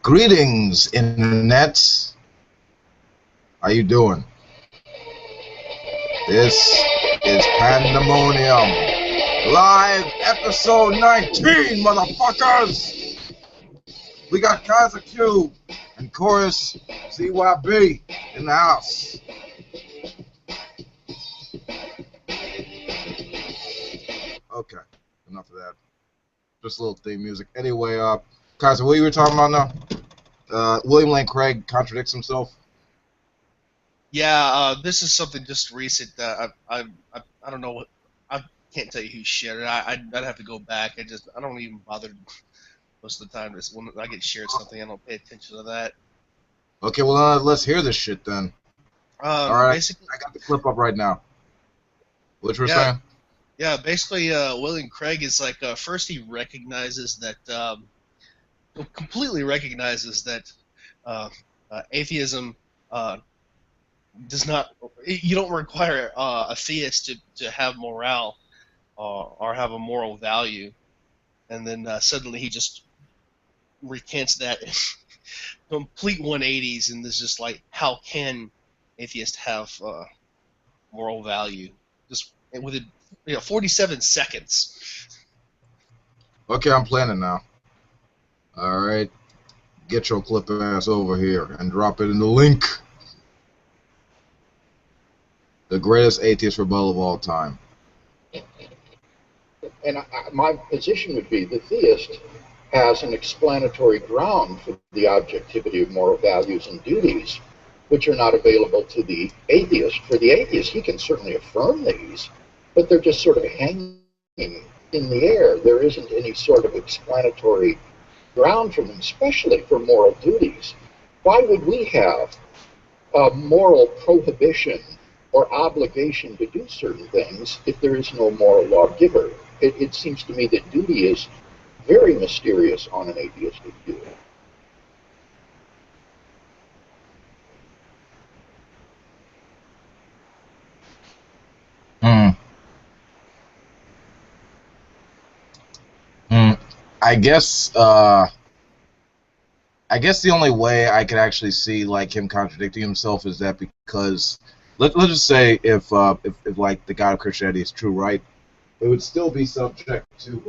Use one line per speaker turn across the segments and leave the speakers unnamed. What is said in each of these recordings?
Greetings, Internet. How you doing? This is Pandemonium, live episode 19, motherfuckers! We got Kaiser Q and Chorus CYB in the house. Okay, enough of that. Just a little theme music. Anyway, Kaiser, what you were talking about now? William Lane Craig contradicts himself.
Yeah, this is something just recent that I don't know what I can't tell you who shared it. I'd have to go back. I don't even bother most of the time. When I get shared something, I don't pay attention to that.
Okay, well let's hear this shit then. All right,
Basically,
I got the clip up right now. What you were
yeah,
saying?
yeah. Basically, William Craig is like first he recognizes that completely recognizes that atheism does not. You don't require a theist to have morale or have a moral value, and then suddenly he just recants that complete 180s, and is just like, how can atheists have moral value? Just within 47 seconds.
Okay, I'm planning now. All right, get your clip ass over here and drop it in the link. The greatest atheist rebuttal of all time.
And my position would be the theist has an explanatory ground for the objectivity of moral values and duties, which are not available to the atheist. For the atheist, he can certainly affirm these, but they're just sort of hanging in the air. There isn't any sort of explanatory ground for them, especially for moral duties. Why would we have a moral prohibition or obligation to do certain things if there is no moral lawgiver? It seems to me that duty is very mysterious on an atheistic view.
I guess the only way I could actually see like him contradicting himself is that because let's just say if like the God of Christianity is true, right? It would still be subject to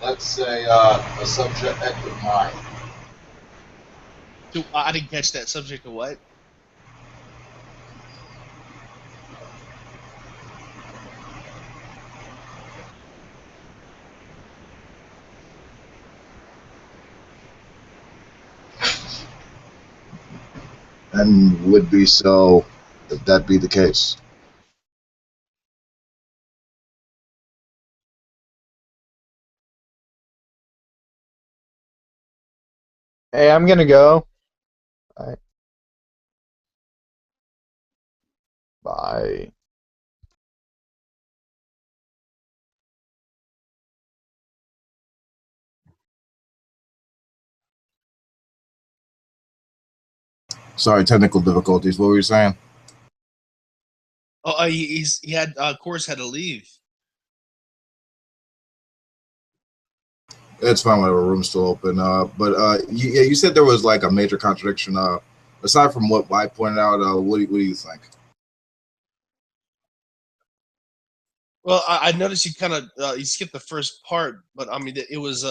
let's say a subjective mind.
So I didn't catch that. Subject to what?
And would be so if that be the case.
Hey, I'm gonna go. Bye. Bye.
Sorry, technical difficulties. What were you saying?
Oh, he had Chorus had to leave.
It's fine, whatever. Room's still open. You said there was like a major contradiction. Aside from what I pointed out, what do you think?
Well, I noticed you kind of you skipped the first part, but I mean it was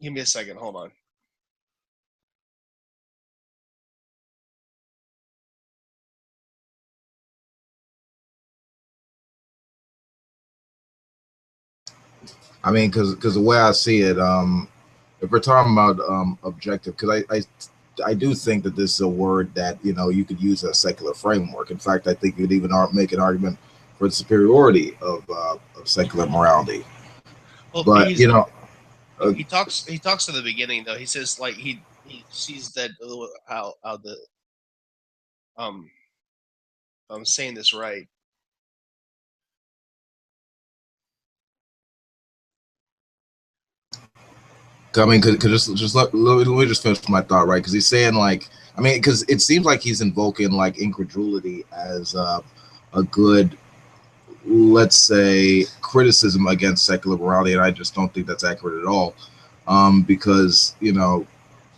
give me a second, hold on.
I mean, because the way I see it, if we're talking about objective, because I do think that this is a word that you could use as a secular framework. In fact, I think you could even make an argument for the superiority of secular morality.
Well,
But
he talks to the beginning though. He says like he sees that how the if I'm saying this right.
I mean, just let me just finish my thought, right? Because he's saying like I mean, because it seems like he's invoking like incredulity as a good, let's say, criticism against secular morality, and I just don't think that's accurate at all. Because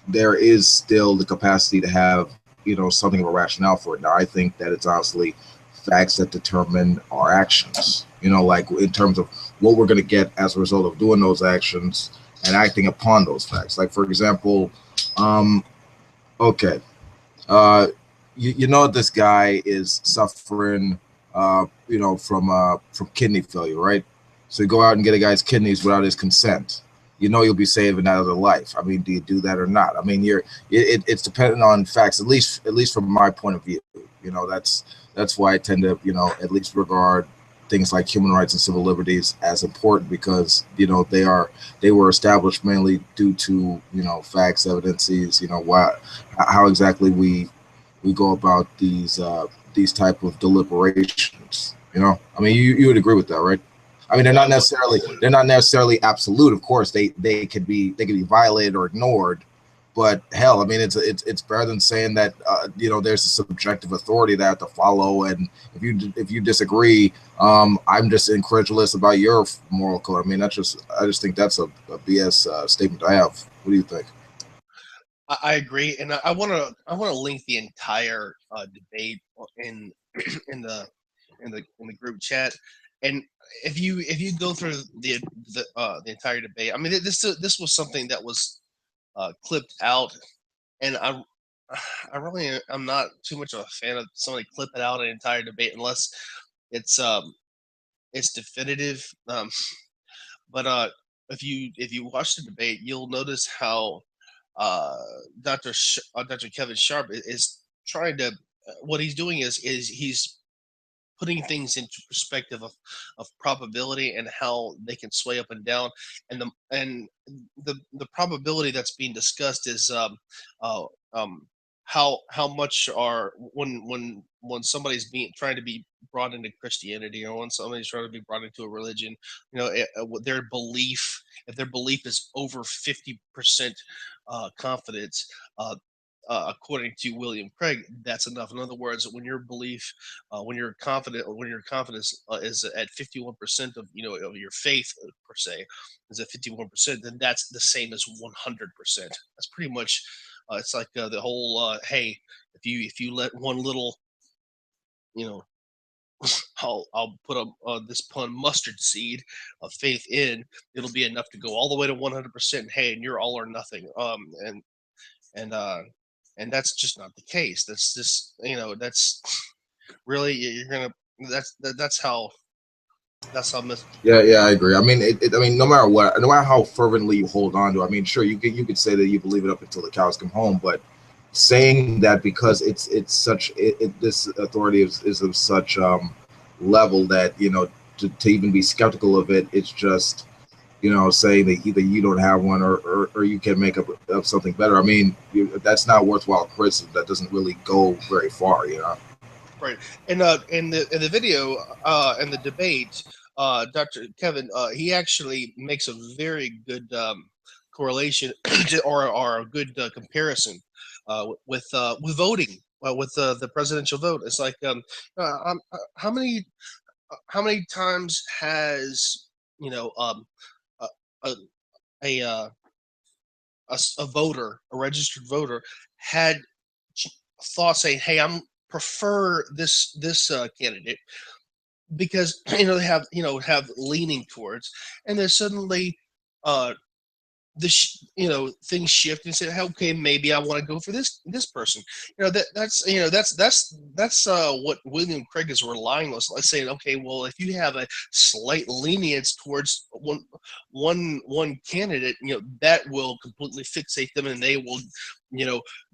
there is still the capacity to have something of a rationale for it. Now, I think that it's honestly facts that determine our actions. Like in terms of what we're going to get as a result of doing those actions and acting upon those facts. Like for example, okay, you know this guy is suffering, from kidney failure, right? So you go out and get a guy's kidneys without his consent. You'll be saving out of their life. I mean, do you do that or not? I mean, it's dependent on facts. At least from my point of view. That's why I tend to at least regard things like human rights and civil liberties as important, because they were established mainly due to facts, evidences, how exactly we go about these type of deliberations. I mean, you would agree with that, right? I mean, they're not necessarily absolute. Of course, they could be violated or ignored, but hell, I mean, it's better than saying that there's a subjective authority that I have to follow, and if you disagree, I'm just incredulous about your moral code. I mean, I just think that's a BS statement to have. What do you think?
I agree, and I want to link the entire debate in in the in the group chat. And if you go through the entire debate, I mean, this was something that was clipped out, and I'm not too much of a fan of somebody clipping out an entire debate unless it's it's definitive. But if you watch the debate, you'll notice how uh, Dr. Kevin Sharp is trying to. What he's doing is he's putting things into perspective of probability and how they can sway up and down, and the probability that's being discussed is uh, um, how much are when somebody's being trying to be brought into Christianity, or when somebody's trying to be brought into a religion, their belief, if their belief is over 50% confidence, according to William Craig, that's enough. In other words, when your belief, when you're confident, or when your confidence is at 51% of of your faith per se is at 51%, then that's the same as 100%. That's pretty much. It's like the whole hey, if you let one little, you know, I'll put this pun, mustard seed of faith in, it'll be enough to go all the way to 100%. Hey, and you're all or nothing. And uh and that's just not the case. That's just that's really you're gonna that's how
Yeah, I agree. I mean, I mean, no matter what, no matter how fervently you hold on to, I mean, sure, you could say that you believe it up until the cows come home, but saying that because it's such this authority is of such level that to even be skeptical of it, it's just saying that either you don't have one or you can make up something better. I mean, that's not worthwhile criticism. That doesn't really go very far.
right. And in the video and the debate, Dr. Kevin, he actually makes a very good correlation or a good comparison with voting, with the presidential vote. It's like how many times has a a, a, uh, a voter, a registered voter, had thought saying, "Hey, I'm prefer this candidate because they have leaning towards," and then suddenly uh, things shift and say, "Hey, okay, maybe I want to go for this person." That's what William Craig is relying on. Let's say, okay, well, if you have a slight lenience towards one candidate, that will completely fixate them, and they will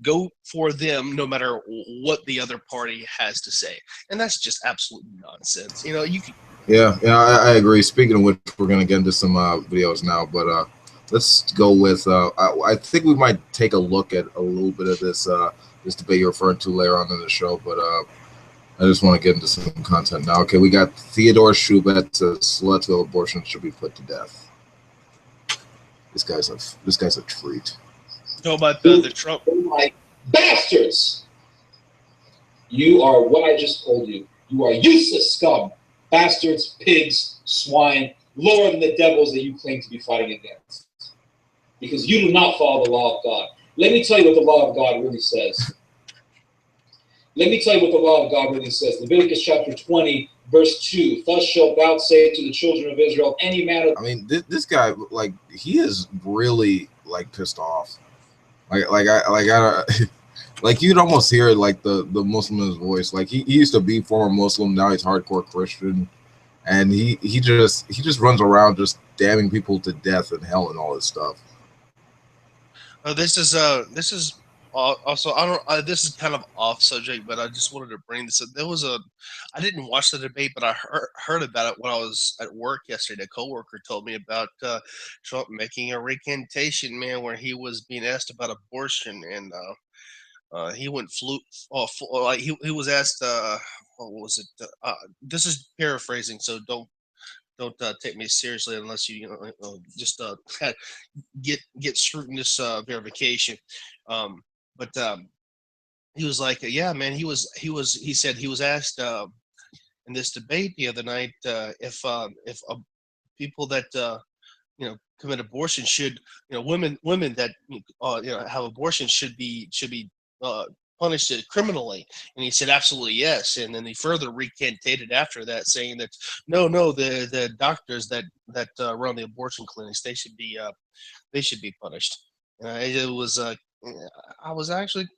go for them no matter what the other party has to say. And that's just absolute nonsense. You can.
Yeah, I agree. Speaking of which, we're gonna get into some videos now, but let's go with. I think we might take a look at a little bit of this debate you're referring to later on in the show, but I just want to get into some content now. Okay, we got Theodore Schubert says let's-go abortion should be put to death. This guy's a treat.
Know about the Trump?
Bastards! You are what I just told you. You are useless scum. Bastards, pigs, swine, lower than the devils that you claim to be fighting against. Because you do not follow the law of God. Let me tell you what the law of God really says. Let me tell you what the law of God really says. Leviticus chapter 20, verse 2. Thus shalt thou say to the children of Israel, any man of...
I mean, this guy, like, he is really, like, pissed off. Like you'd almost hear like the Muslim in his voice. Like he used to be former Muslim, now he's hardcore Christian, and he just runs around just damning people to death and hell and all this stuff.
This is also I don't. This is kind of off subject, but I just wanted to bring this up. There was I didn't watch the debate, but I heard about it when I was at work yesterday. A coworker told me about Trump making a recantation, man, where he was being asked about abortion, and he went like he was asked. What was it? This is paraphrasing, so don't take me seriously unless just get scrutinous verification. But he was like, yeah, man, he said he was asked in this debate the other night if people that commit abortion should, women that have abortion should be punished criminally, and he said absolutely yes. And then he further recantated after that, saying that no, the doctors that run the abortion clinics, they should be punished. It was I was actually,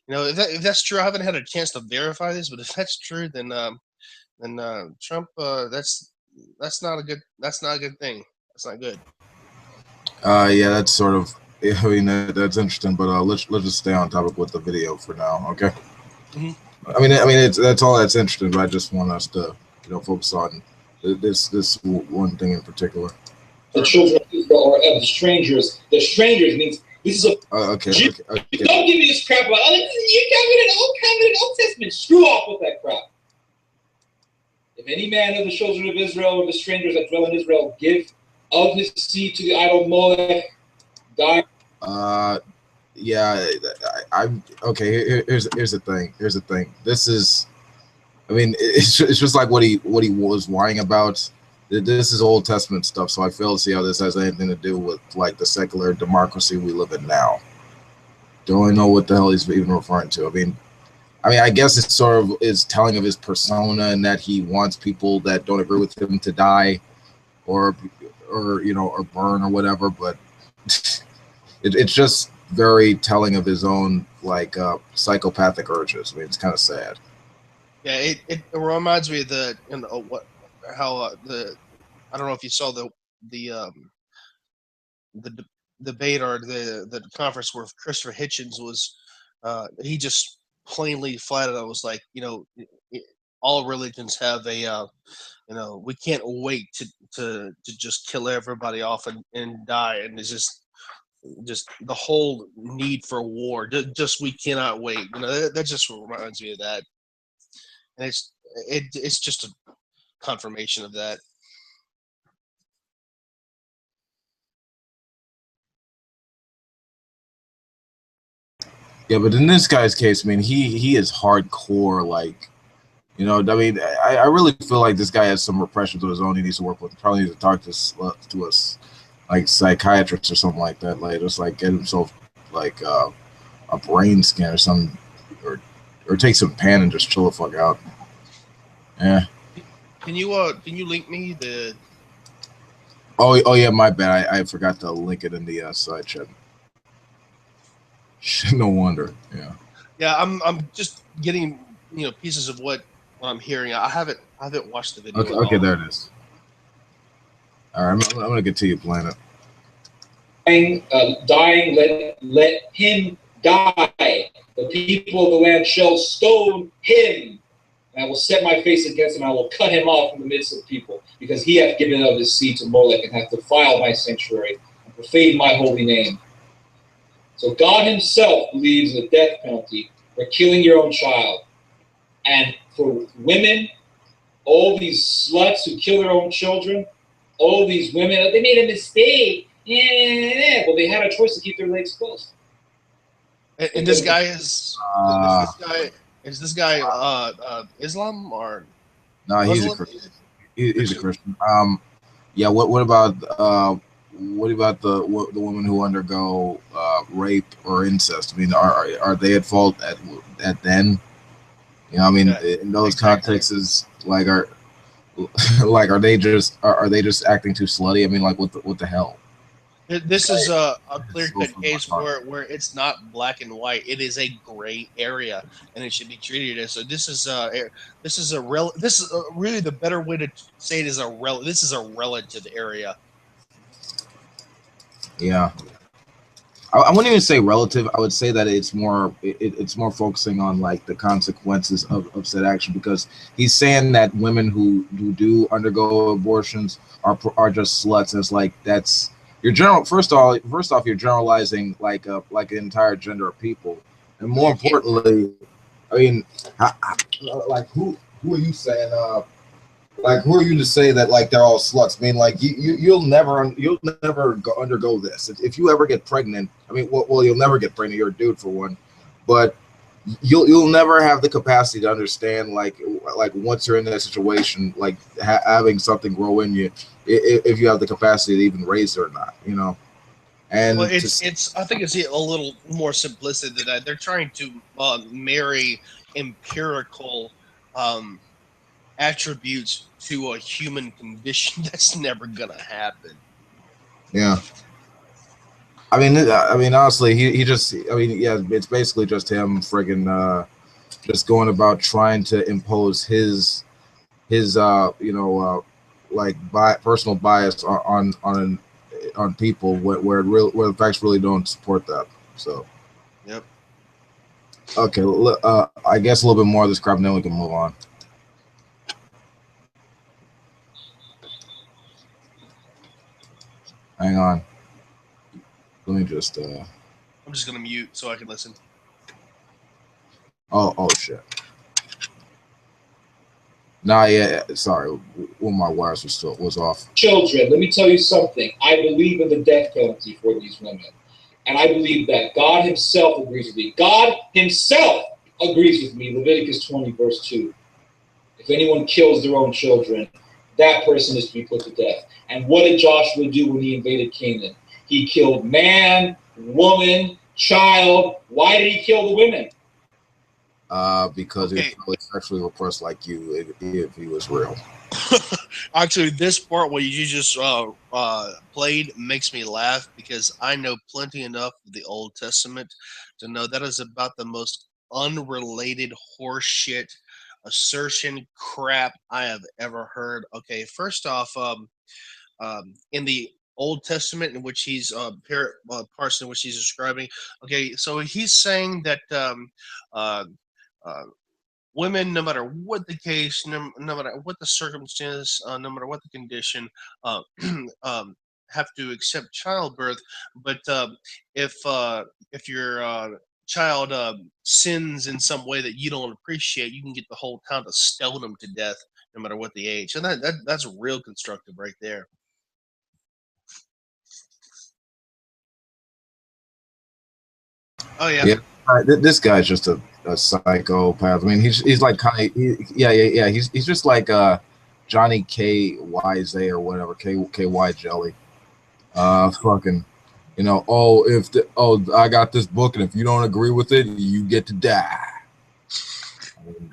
if that's true, I haven't had a chance to verify this, but if that's true, then Trump, that's not a good thing. That's not good.
Yeah, that's sort of. I mean, that's interesting, but let's just stay on topic with the video for now, okay?
Mm-hmm.
I mean, that's all that's interesting, but I just want us to, focus on this one thing in particular.
The children of Israel or of the strangers. The strangers means this is a.
Okay.
Don't give me this crap about. You got it in Old Testament. Screw off with that crap. If any man of the children of Israel or the strangers that dwell in Israel give of his seed to the idol Molech, die.
Yeah, I'm okay. Here's the thing. This is, I mean, it's just like what he was whining about. This is Old Testament stuff, so I fail to see how this has anything to do with like the secular democracy we live in now. Don't really know what the hell he's even referring to. I mean, I guess it's sort of is telling of his persona and that he wants people that don't agree with him to die, or burn or whatever. But it's just very telling of his own like psychopathic urges. I mean, it's kind of sad.
Yeah, it reminds me of the I don't know if you saw the debate or the conference where Christopher Hitchens was he just plainly flat out was like, all religions have a we can't wait to just kill everybody off and die, and it's just the whole need for war, just we cannot wait. That just reminds me of that, and it's just a confirmation of that.
Yeah, but in this guy's case, I mean, he is hardcore. Like, I mean, I really feel like this guy has some repressions of his own. He needs to work with. Probably needs to talk to us, like psychiatrist or something like that. Like, just like get himself like a brain scan or something, or take some pan and just chill the fuck out. Yeah.
Can you link me the?
Oh yeah, my bad. I forgot to link it in the side chat. No wonder. Yeah.
Yeah, I'm just getting pieces of what I'm hearing. I haven't watched the video.
Okay, there it is. All right, I'm gonna get to you playing
it. Dying, let him die. The people of the land shall stone him. And I will set my face against him. I will cut him off from the midst of people, because he hath given of his seed to Molech, and hath defiled my sanctuary, and profaned my holy name. So God himself believes the death penalty for killing your own child. And for women, all these sluts who kill their own children, all these women, they made a mistake. Yeah. Well, they had a choice to keep their legs closed.
And this guy is this guy Islam or
No, he's a
Muslim?
Christian. He's a
Christian?
Christian. Yeah. What about the women who undergo rape or incest? I mean, are they at fault at then? You know, I mean,
Yeah,
in those
exactly.
contexts, like like are they just acting too slutty? I mean, like what the hell?
This is a
It's
clear
so
cut
from my
case
heart.
where it's not black and white. It is a gray area, and it should be treated as so. This is really the better way to say it is this is a relative area.
Yeah. I wouldn't even say relative. I would say that it's more focusing on like the consequences of said action, because he's saying that women who do undergo abortions are just sluts. And it's like that's your general. First off, you're generalizing like an entire gender of people, and
Well,
more
you can't.
importantly, I mean, like who are you saying? Like who are you to say that like they're all sluts? I mean, like you'll never undergo this. If you ever get pregnant, I mean, well, you'll never get pregnant. You're a dude for one, but you'll never have the capacity to understand like once you're in that situation, like having something grow in you, if you have the capacity to even raise it or not, you know.
Well,
And
it's. I think it's a little more simplistic than that. They're trying to marry empirical um, attributes to a human condition. That's never gonna happen.
yeah. I mean, honestly, he just, I mean, yeah, it's basically just him friggin' just going about trying to impose his like personal bias on people where the facts really don't support that. So
Yep.
okay, I guess a little bit more of this crap, and then we can move on. Hang on, let me just
I'm just gonna mute so I can listen.
oh shit. Nah, yeah, sorry. One of my wires was off.
Children, let me tell you something. I believe in the death penalty for these women. And I believe that God himself agrees with me. God himself agrees with me. Leviticus 20, verse 2. If anyone kills their own children, that person is to be put to death. And what did Joshua do when he invaded Canaan? He killed man, woman, child. Why did he kill the women?
Because
Okay.
he's probably sexually repressed like you if he was real.
Actually, this part what you just played makes me laugh because I know plenty enough of the Old Testament to know that is about the most unrelated horseshit assertion crap I have ever heard. Okay, first off, in the Old Testament, in which he's parts in which he's describing. Okay, so he's saying that uh, uh, women, no matter what the case, no matter what the circumstance, no matter what the condition, uh, have to accept childbirth. But if your child sins in some way that you don't appreciate, you can get the whole town to stone them to death, no matter what the age. And that's real constructive right there. Oh yeah.
Yeah, this guy's just a psychopath. I mean, he's like kind of yeah. He's just like Johnny KYZ or whatever KY Jelly. Fucking, you know. I got this book, and if you don't agree with it, you get to die. I mean,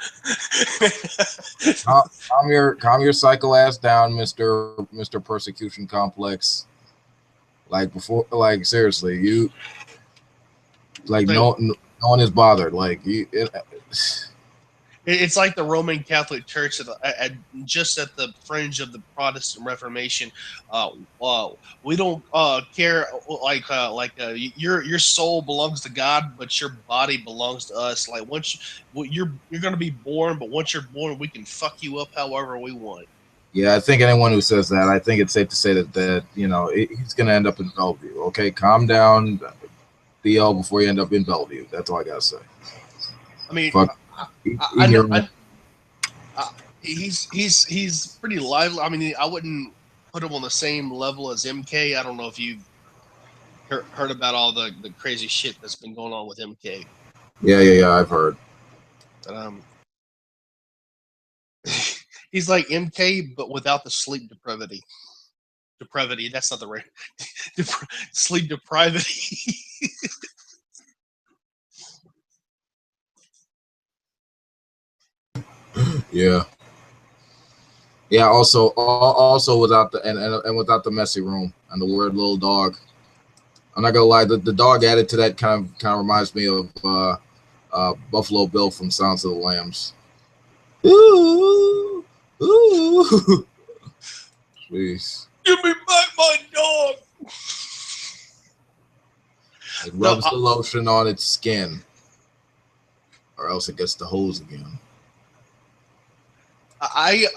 calm your psycho ass down, Mister Persecution Complex. Like before, like seriously, you like no one is bothered. Like
It's like the Roman Catholic Church just at the fringe of the Protestant Reformation. We don't care your soul belongs to God, but your body belongs to us. Like you're going to be born, but once you're born, we can fuck you up however we want.
yeah, I think anyone who says that, I think it's safe to say that you know he's gonna end up in Bellevue. Okay, calm down, Theo, before you end up in Bellevue. That's all I gotta say.
I mean,
Fuck.
I know. He's pretty lively. I mean, I wouldn't put him on the same level as MK. I don't know if you heard about all the crazy shit that's been going on with MK.
Yeah, I've heard.
But, he's like MK, but without the sleep depravity. Depravity. That's not the right. Sleep depravity.
Yeah. Yeah. Also without the and without the messy room and the weird little dog. I'm not gonna lie. The dog added to that kind of reminds me of Buffalo Bill from Sounds of the Lambs. Ooh, ooh. Jeez.
Give me back my dog.
It rubs the lotion on its skin, or else it gets the hose again.
I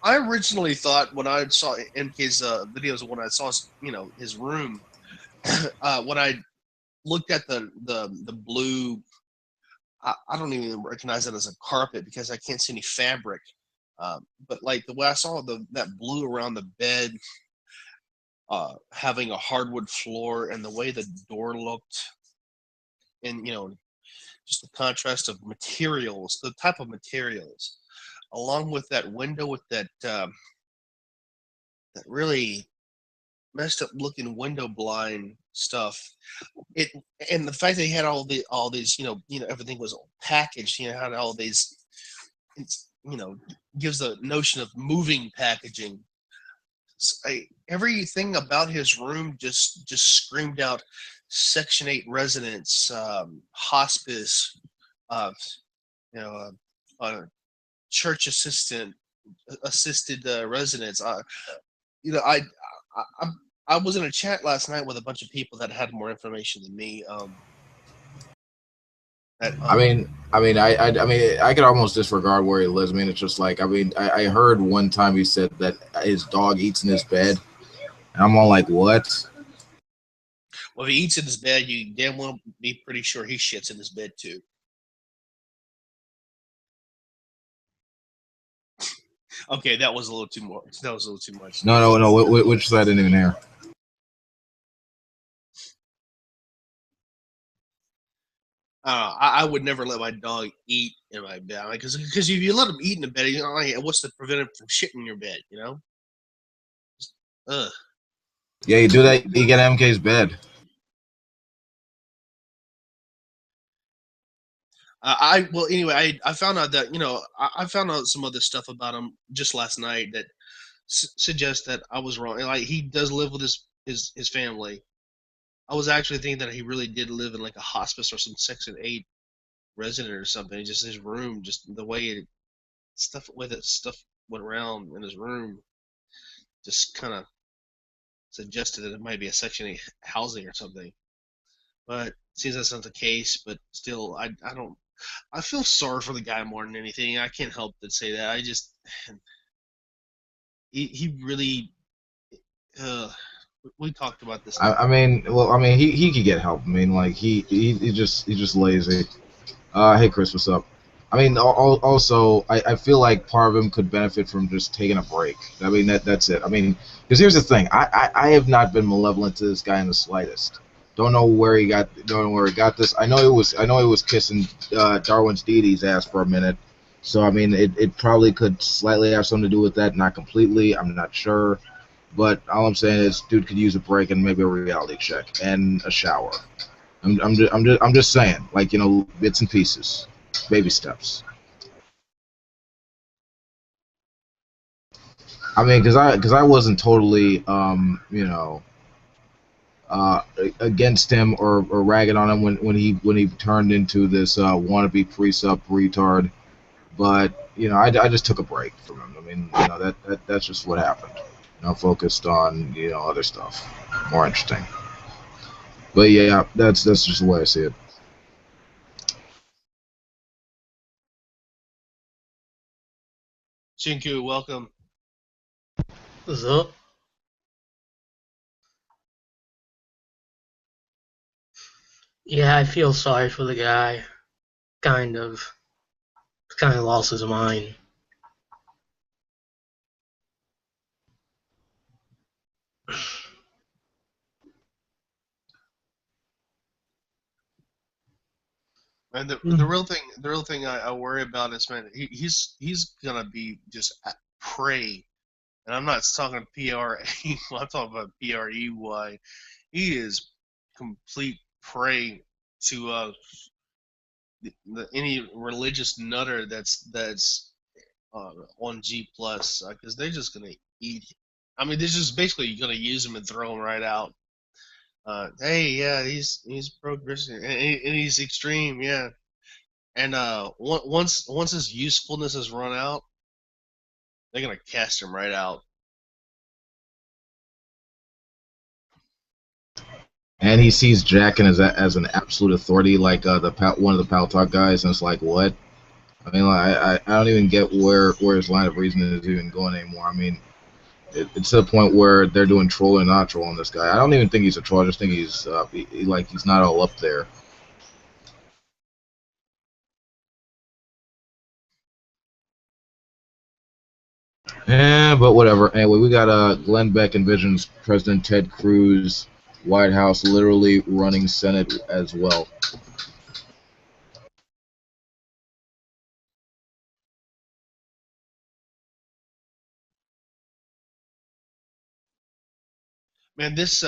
originally thought when I saw MK's videos, when I saw his room, when I looked at the blue, I don't even recognize it as a carpet because I can't see any fabric. But like the way I saw that blue around the bed, having a hardwood floor, and the way the door looked, and just the contrast of materials, the type of materials, along with that window with that really messed up looking window blind stuff. It and the fact that he had all these everything was packaged. Had all these. It's gives the notion of moving packaging. Everything about his room just screamed out Section 8 residence, hospice, uh, church assisted residence. I, I I was in a chat last night with a bunch of people that had more information than me.
I mean, I could almost disregard where he lives. I mean, it's just like, I heard one time he said that his dog eats in his bed, and I'm all like, what?
Well, if he eats in his bed, you damn well be pretty sure he shits in his bed too. Okay, that was a little too much. That was a little too much.
No. Which side I didn't even hear.
I would never let my dog eat in my bed because if you let him eat in the bed, what's to prevent him from shitting in your bed? Ugh.
Yeah, you do that. You get MK's bed.
Anyway, I found out that I found out some other stuff about him just last night that suggests that I was wrong. Like, he does live with his family. I was actually thinking that he really did live in like a hospice or some Section 8 resident or something. Just his room, just the way stuff went around in his room, just kind of suggested that it might be a Section 8 housing or something. But it seems that's not the case. But still, I don't. I feel sorry for the guy more than anything. I can't help but say that. He really. We talked about this.
He could get help. I mean, like he's just lazy. Hey Chris, what's up? I mean, also, I feel like part of him could benefit from just taking a break. I mean, that's it. I mean, because here's the thing, I have not been malevolent to this guy in the slightest. Don't know where he got this. I know he was kissing Darwin's deity's ass for a minute. So I mean, it probably could slightly have something to do with that. Not completely. I'm not sure. But all I'm saying is, dude could use a break and maybe a reality check and a shower. I'm just saying, like, bits and pieces, baby steps. I mean, because I wasn't totally against him or ragging on him when he turned into this wannabe precept retard, but I just took a break from him. I mean, that's just what happened. Focused on other stuff, more interesting. But yeah, that's just the way I see it.
Chinku, welcome.
What's up? Yeah, I feel sorry for the guy. Kind of lost his mind.
And the real thing I worry about is, man, he's gonna be just prey, and I'm not talking PRE. I'm talking about PREY. He is complete prey to any religious nutter that's on G plus, because they're just gonna eat. I mean, they're just basically gonna use him and throw him right out. Hey, yeah, he's pro Christian and he's extreme, yeah. And once his usefulness is run out, they're gonna cast him right out.
And he sees Jackin as an absolute authority, like one of the Pal Talk guys, and it's like, what? I mean, like, I don't even get where his line of reasoning is even going anymore. I mean, it's to the point where they're doing troll and not trolling this guy. I don't even think he's a troll. I just think he's like he's not all up there. But whatever. Anyway, we got Glenn Beck envisions President Ted Cruz, White House literally running Senate as well.
Man, this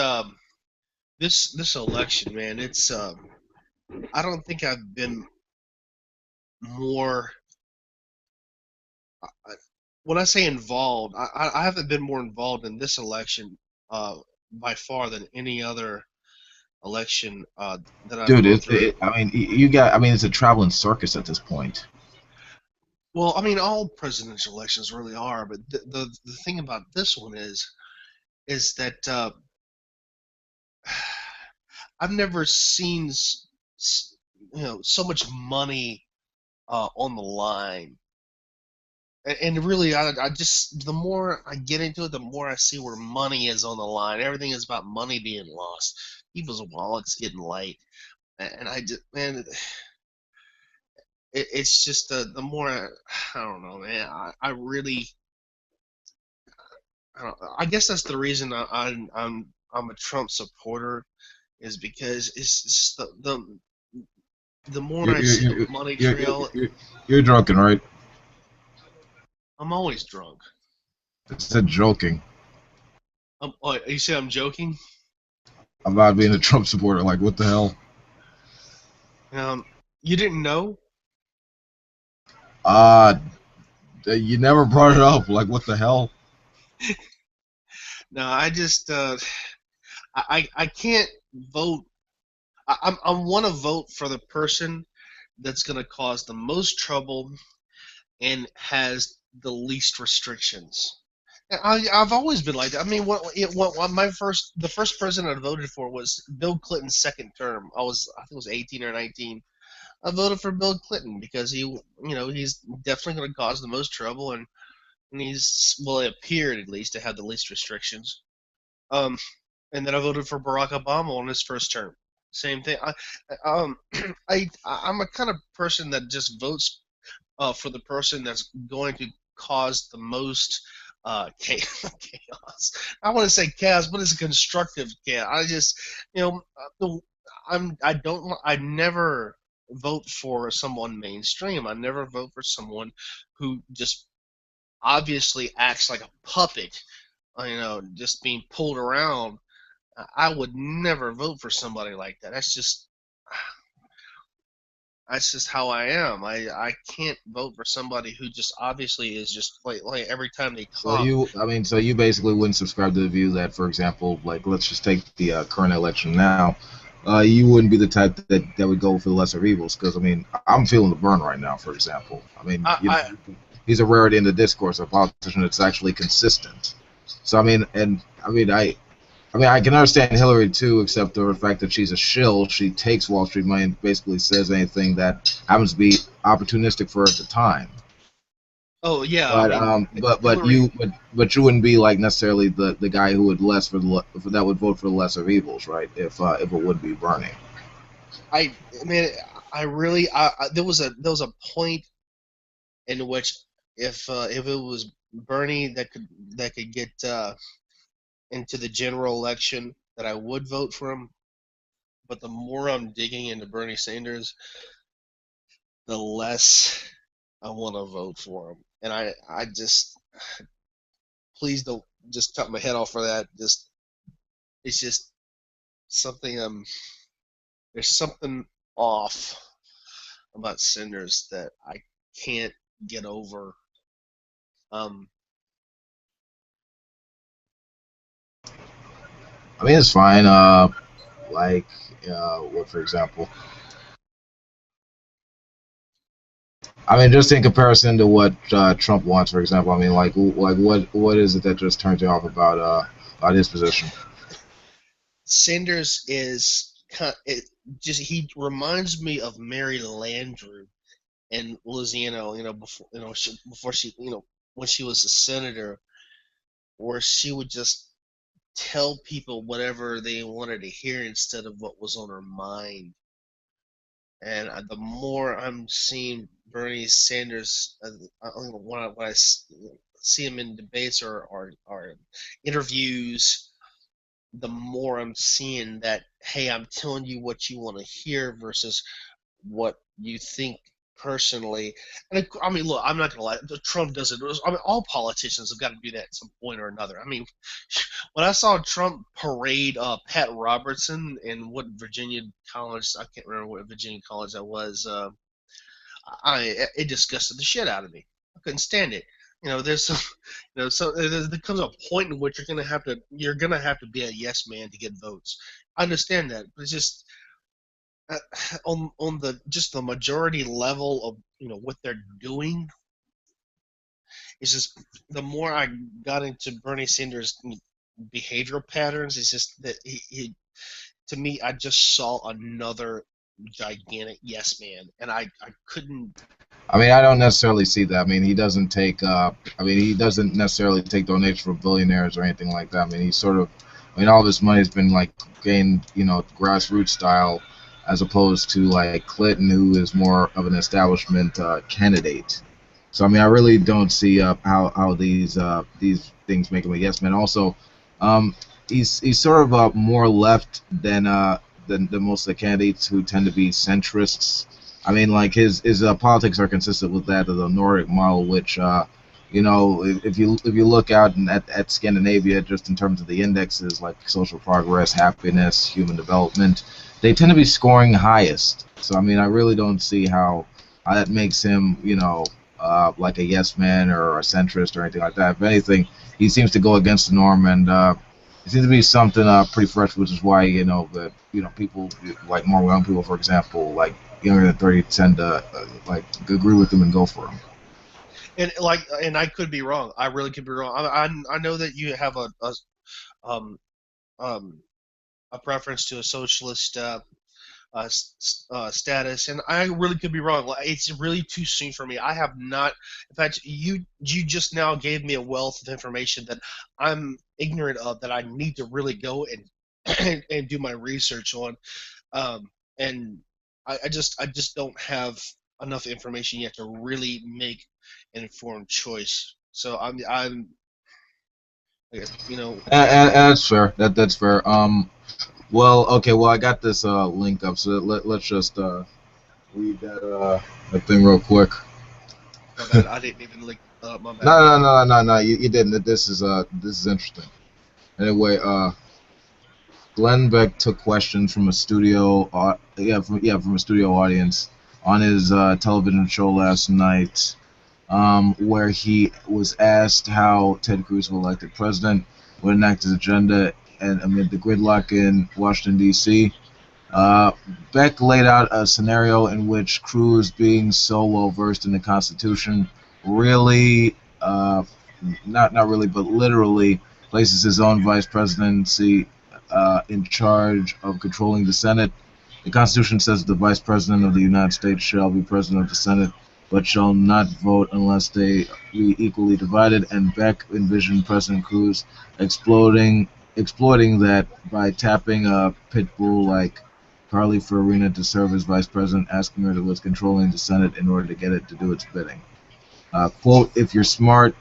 election, man, it's I don't think I've been more. When I say involved, I haven't been more involved in this election by far than any other election that I've
Dude,
gone through.
I mean, you got. I mean, it's a traveling circus at this point.
Well, I mean, all presidential elections really are, but the thing about this one is that I've never seen so much money on the line. And really, I just the more I get into it, the more I see where money is on the line. Everything is about money being lost, people's wallets getting light, and I just, man, it's just the more I don't know, man. I really, I guess that's the reason I'm a Trump supporter, is because it's just the more
You're
I
you're
see the
you're
money
you're,
trail,
you're, you're drunken, right?
I'm always drunk.
I said joking
Oh, you say I'm joking?
about being a Trump supporter. Like, what the hell?
Um, you didn't know?
Uh, you never brought it up. Like, what the hell?
No, I just I can't vote. I want to vote for the person that's going to cause the most trouble and has the least restrictions. I've always been like that. I mean, what the first president I voted for was Bill Clinton's second term. I think it was 18 or 19. I voted for Bill Clinton because he's definitely going to cause the most trouble, and he's, well, it appeared at least to have the least restrictions. Um, and then I voted for Barack Obama on his first term. Same thing. I'm a kind of person that just votes for the person that's going to cause the most chaos. I want to say chaos, but it's a constructive chaos. I just, you know, I never vote for someone mainstream. I never vote for someone who just obviously acts like a puppet, just being pulled around. I would never vote for somebody like that. That's just how I am. I can't vote for somebody who just obviously is just like every time they talk.
So you basically wouldn't subscribe to the view that, for example, like let's just take the current election now. You wouldn't be the type that would go for the lesser of evils, because I mean, I'm feeling the burn right now. For example, I mean,
I
he's a rarity in the discourse, a politician that's actually consistent. So I mean, I mean, I can understand Hillary too, except for the fact that she's a shill. She takes Wall Street money and basically says anything that happens to be opportunistic for her at the time.
oh yeah, I
But
mean
you
Hillary.
wouldn't be like necessarily the guy who would that would vote for the lesser of evils, right? If it would be Bernie.
I mean I really there was a point in which if it was Bernie that could get into the general election, that I would vote for him. But the more I'm digging into Bernie Sanders, the less I want to vote for him. And I just, please don't just cut my head off for that. Just, it's just something, there's something off about Sanders that I can't get over.
I mean, it's fine. Like, what, for example? I mean, just in comparison to what Trump wants, for example. I mean, like what is it that just turns you off about his position?
Sanders is he reminds me of Mary Landrieu in Louisiana. Before she when she was a senator, where she would just tell people whatever they wanted to hear instead of what was on her mind. And the more I'm seeing Bernie Sanders, when I see him in debates or interviews, the more I'm seeing that, hey, I'm telling you what you want to hear versus what you think personally. And I mean, look, I'm not gonna lie. Trump does it. I mean, all politicians have got to do that at some point or another. I mean, when I saw Trump parade Pat Robertson in what Virginia college, I can't remember what Virginia college that was. It disgusted the shit out of me. I couldn't stand it. There's some, so there comes a point in which you're gonna have to be a yes man to get votes. I understand that, but it's just uh, on the majority level of what they're doing. It's just the more I got into Bernie Sanders' behavioral patterns, it's just that he to me, I just saw another gigantic yes man, and I couldn't.
I mean, I don't necessarily see that. I mean, he doesn't take. I mean, he doesn't necessarily take donations from billionaires or anything like that. I mean, he's sort of. I mean, all of his money has been like gained, grassroots style, as opposed to like Clinton, who is more of an establishment candidate. So I mean, I really don't see how these things make him a yes man. Also, um, he's sort of more left than most of the candidates who tend to be centrists. I mean, like his politics are consistent with that of the Nordic model, which if you look out at Scandinavia, just in terms of the indexes like social progress, happiness, human development, they tend to be scoring highest. So I mean, I really don't see how that makes him, like a yes man or a centrist or anything like that. If anything, he seems to go against the norm, and it seems to be something pretty fresh, which is why that people like more young people, for example, like younger than 30, tend to like agree with him and go for him.
And I could be wrong. I really could be wrong. I know that you have um um a preference to a socialist status, and I really could be wrong. It's really too soon for me. I have not. In fact, you just now gave me a wealth of information that I'm ignorant of, that I need to really go and do my research on. And I just don't have enough information yet to really make an informed choice. So I'm
And that's fair. That's fair. Well, okay. Well, I got this link up, so let's just read that thing real quick.
my bad. I didn't even link. My bad.
No. You didn't. This is interesting. Anyway, Glenn Beck took questions from a studio, from a studio audience on his television show last night, where he was asked how Ted Cruz, if elected president, would enact his agenda, and amid the gridlock in Washington D.C. Beck laid out a scenario in which Cruz, being so well versed in the Constitution, really, not really, but literally, places his own vice presidency in charge of controlling the Senate. The Constitution says the Vice President of the United States shall be President of the Senate, but shall not vote unless they be equally divided. And Beck envisioned President Cruz exploiting that by tapping a pit bull like Carly Fiorina to serve as Vice President, asking her to list controlling the Senate in order to get it to do its bidding. Quote, if you're smart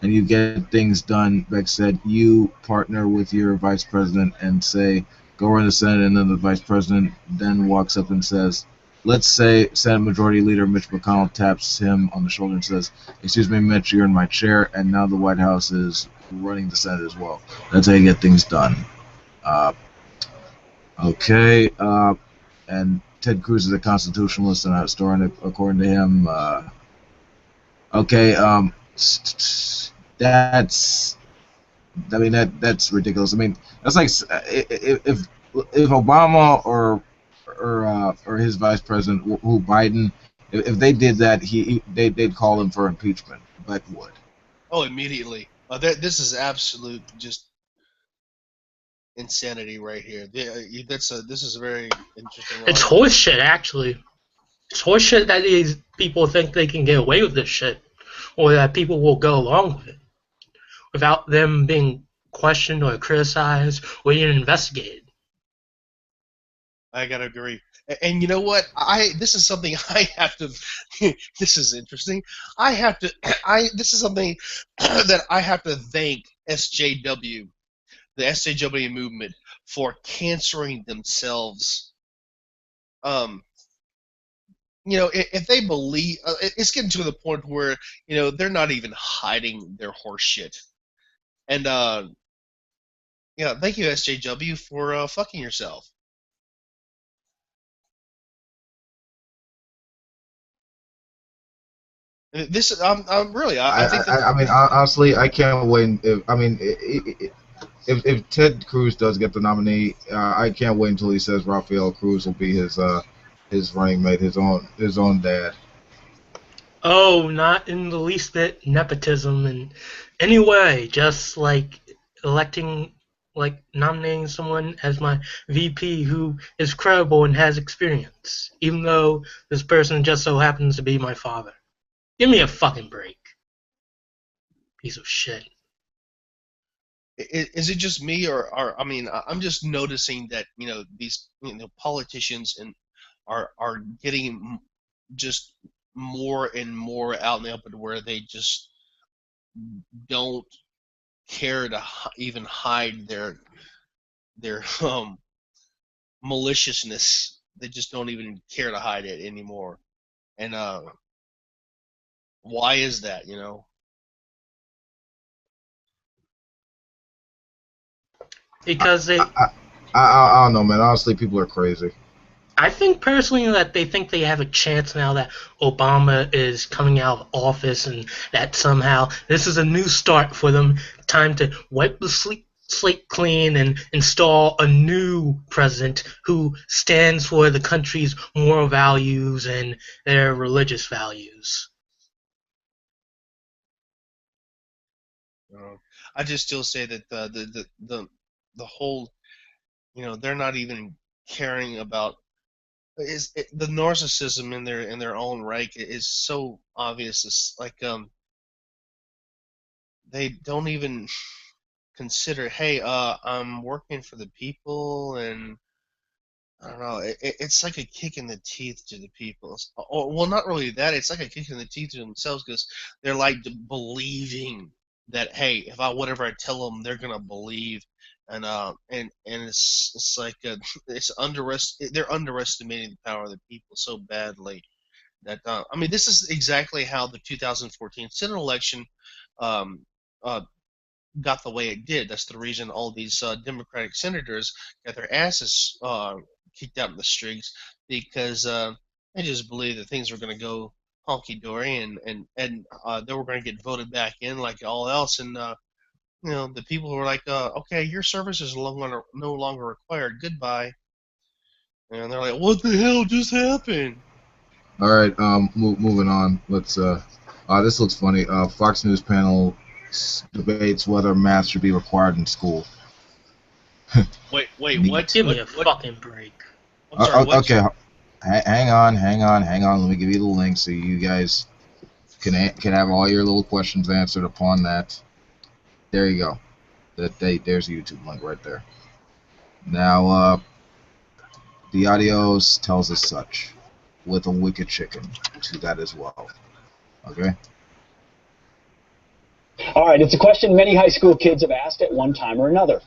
and you get things done, Beck said, you partner with your vice president and say, go run the Senate, and then the vice president then walks up and says, let's say Senate Majority Leader Mitch McConnell taps him on the shoulder and says, "Excuse me, Mitch, you're in my chair," and now the White House is running the Senate as well. That's how you get things done. Okay, and Ted Cruz is a constitutionalist and a historian, according to him. Okay, that's. I mean that's ridiculous. I mean that's like if Obama or his vice president, who Biden, if they did that, they'd call him for impeachment. Beck would.
Oh, immediately. This is absolute just insanity right here. This is a very interesting.
It's horseshit, actually. It's horseshit that these people think they can get away with this shit, or that people will go along with it without them being questioned or criticized or even investigated.
I gotta agree. And you know what? This is something I have to. This is interesting. I have to. This is something that I have to thank SJW, the SJW movement, for cancering themselves. You know, if they believe, it's getting to the point where they're not even hiding their horse shit. And yeah, thank you SJW for fucking yourself. This, I'm really, I think that.
I mean, honestly, I can't wait. If Ted Cruz does get the nominee, I can't wait until he says Rafael Cruz will be his running mate, his own dad.
Oh, not in the least bit nepotism in any way. Just like nominating someone as my VP who is credible and has experience, even though this person just so happens to be my father. Give me a fucking break. Piece of shit.
Is it just me, or I mean, I'm just noticing that these politicians are getting just more and more out in the open, where they just don't care to even hide their maliciousness. They just don't even care to hide it anymore. And why is that?
Because
I don't know, man. Honestly, people are crazy.
I think personally that they think they have a chance now that Obama is coming out of office, and that somehow this is a new start for them. Time to wipe the slate clean and install a new president who stands for the country's moral values and their religious values.
I just still say that the whole, they're not even caring about. The narcissism in their own right is so obvious. It's like they don't even consider, hey, I'm working for the people, and I don't know. It's like a kick in the teeth to the people. Or, well, not really that. It's like a kick in the teeth to themselves, because they're like believing that, hey, if whatever I tell them, they're gonna believe, and it's like they're underestimating the power of the people so badly that I mean, this is exactly how the 2014 Senate election um, uh, got the way it did. That's the reason all these Democratic senators got their asses kicked out in the streets, because they just believed that things were going to go honky dory, and they were going to get voted back in like all else. And the people were like, okay, your service is no longer required. Goodbye. And they're like, what the hell just happened?
All right, moving on. Let's. This looks funny. Fox News panel debates whether math should be required in school.
Wait, what?
Give me a fucking break.
I'm sorry,
okay, hang on. Let me give you the link so you guys can have all your little questions answered upon that. There you go. There's a YouTube link right there. Now, the audio tells us such, with a wicked chicken to that as well. Okay.
All right, it's a question many high school kids have asked at one time or another.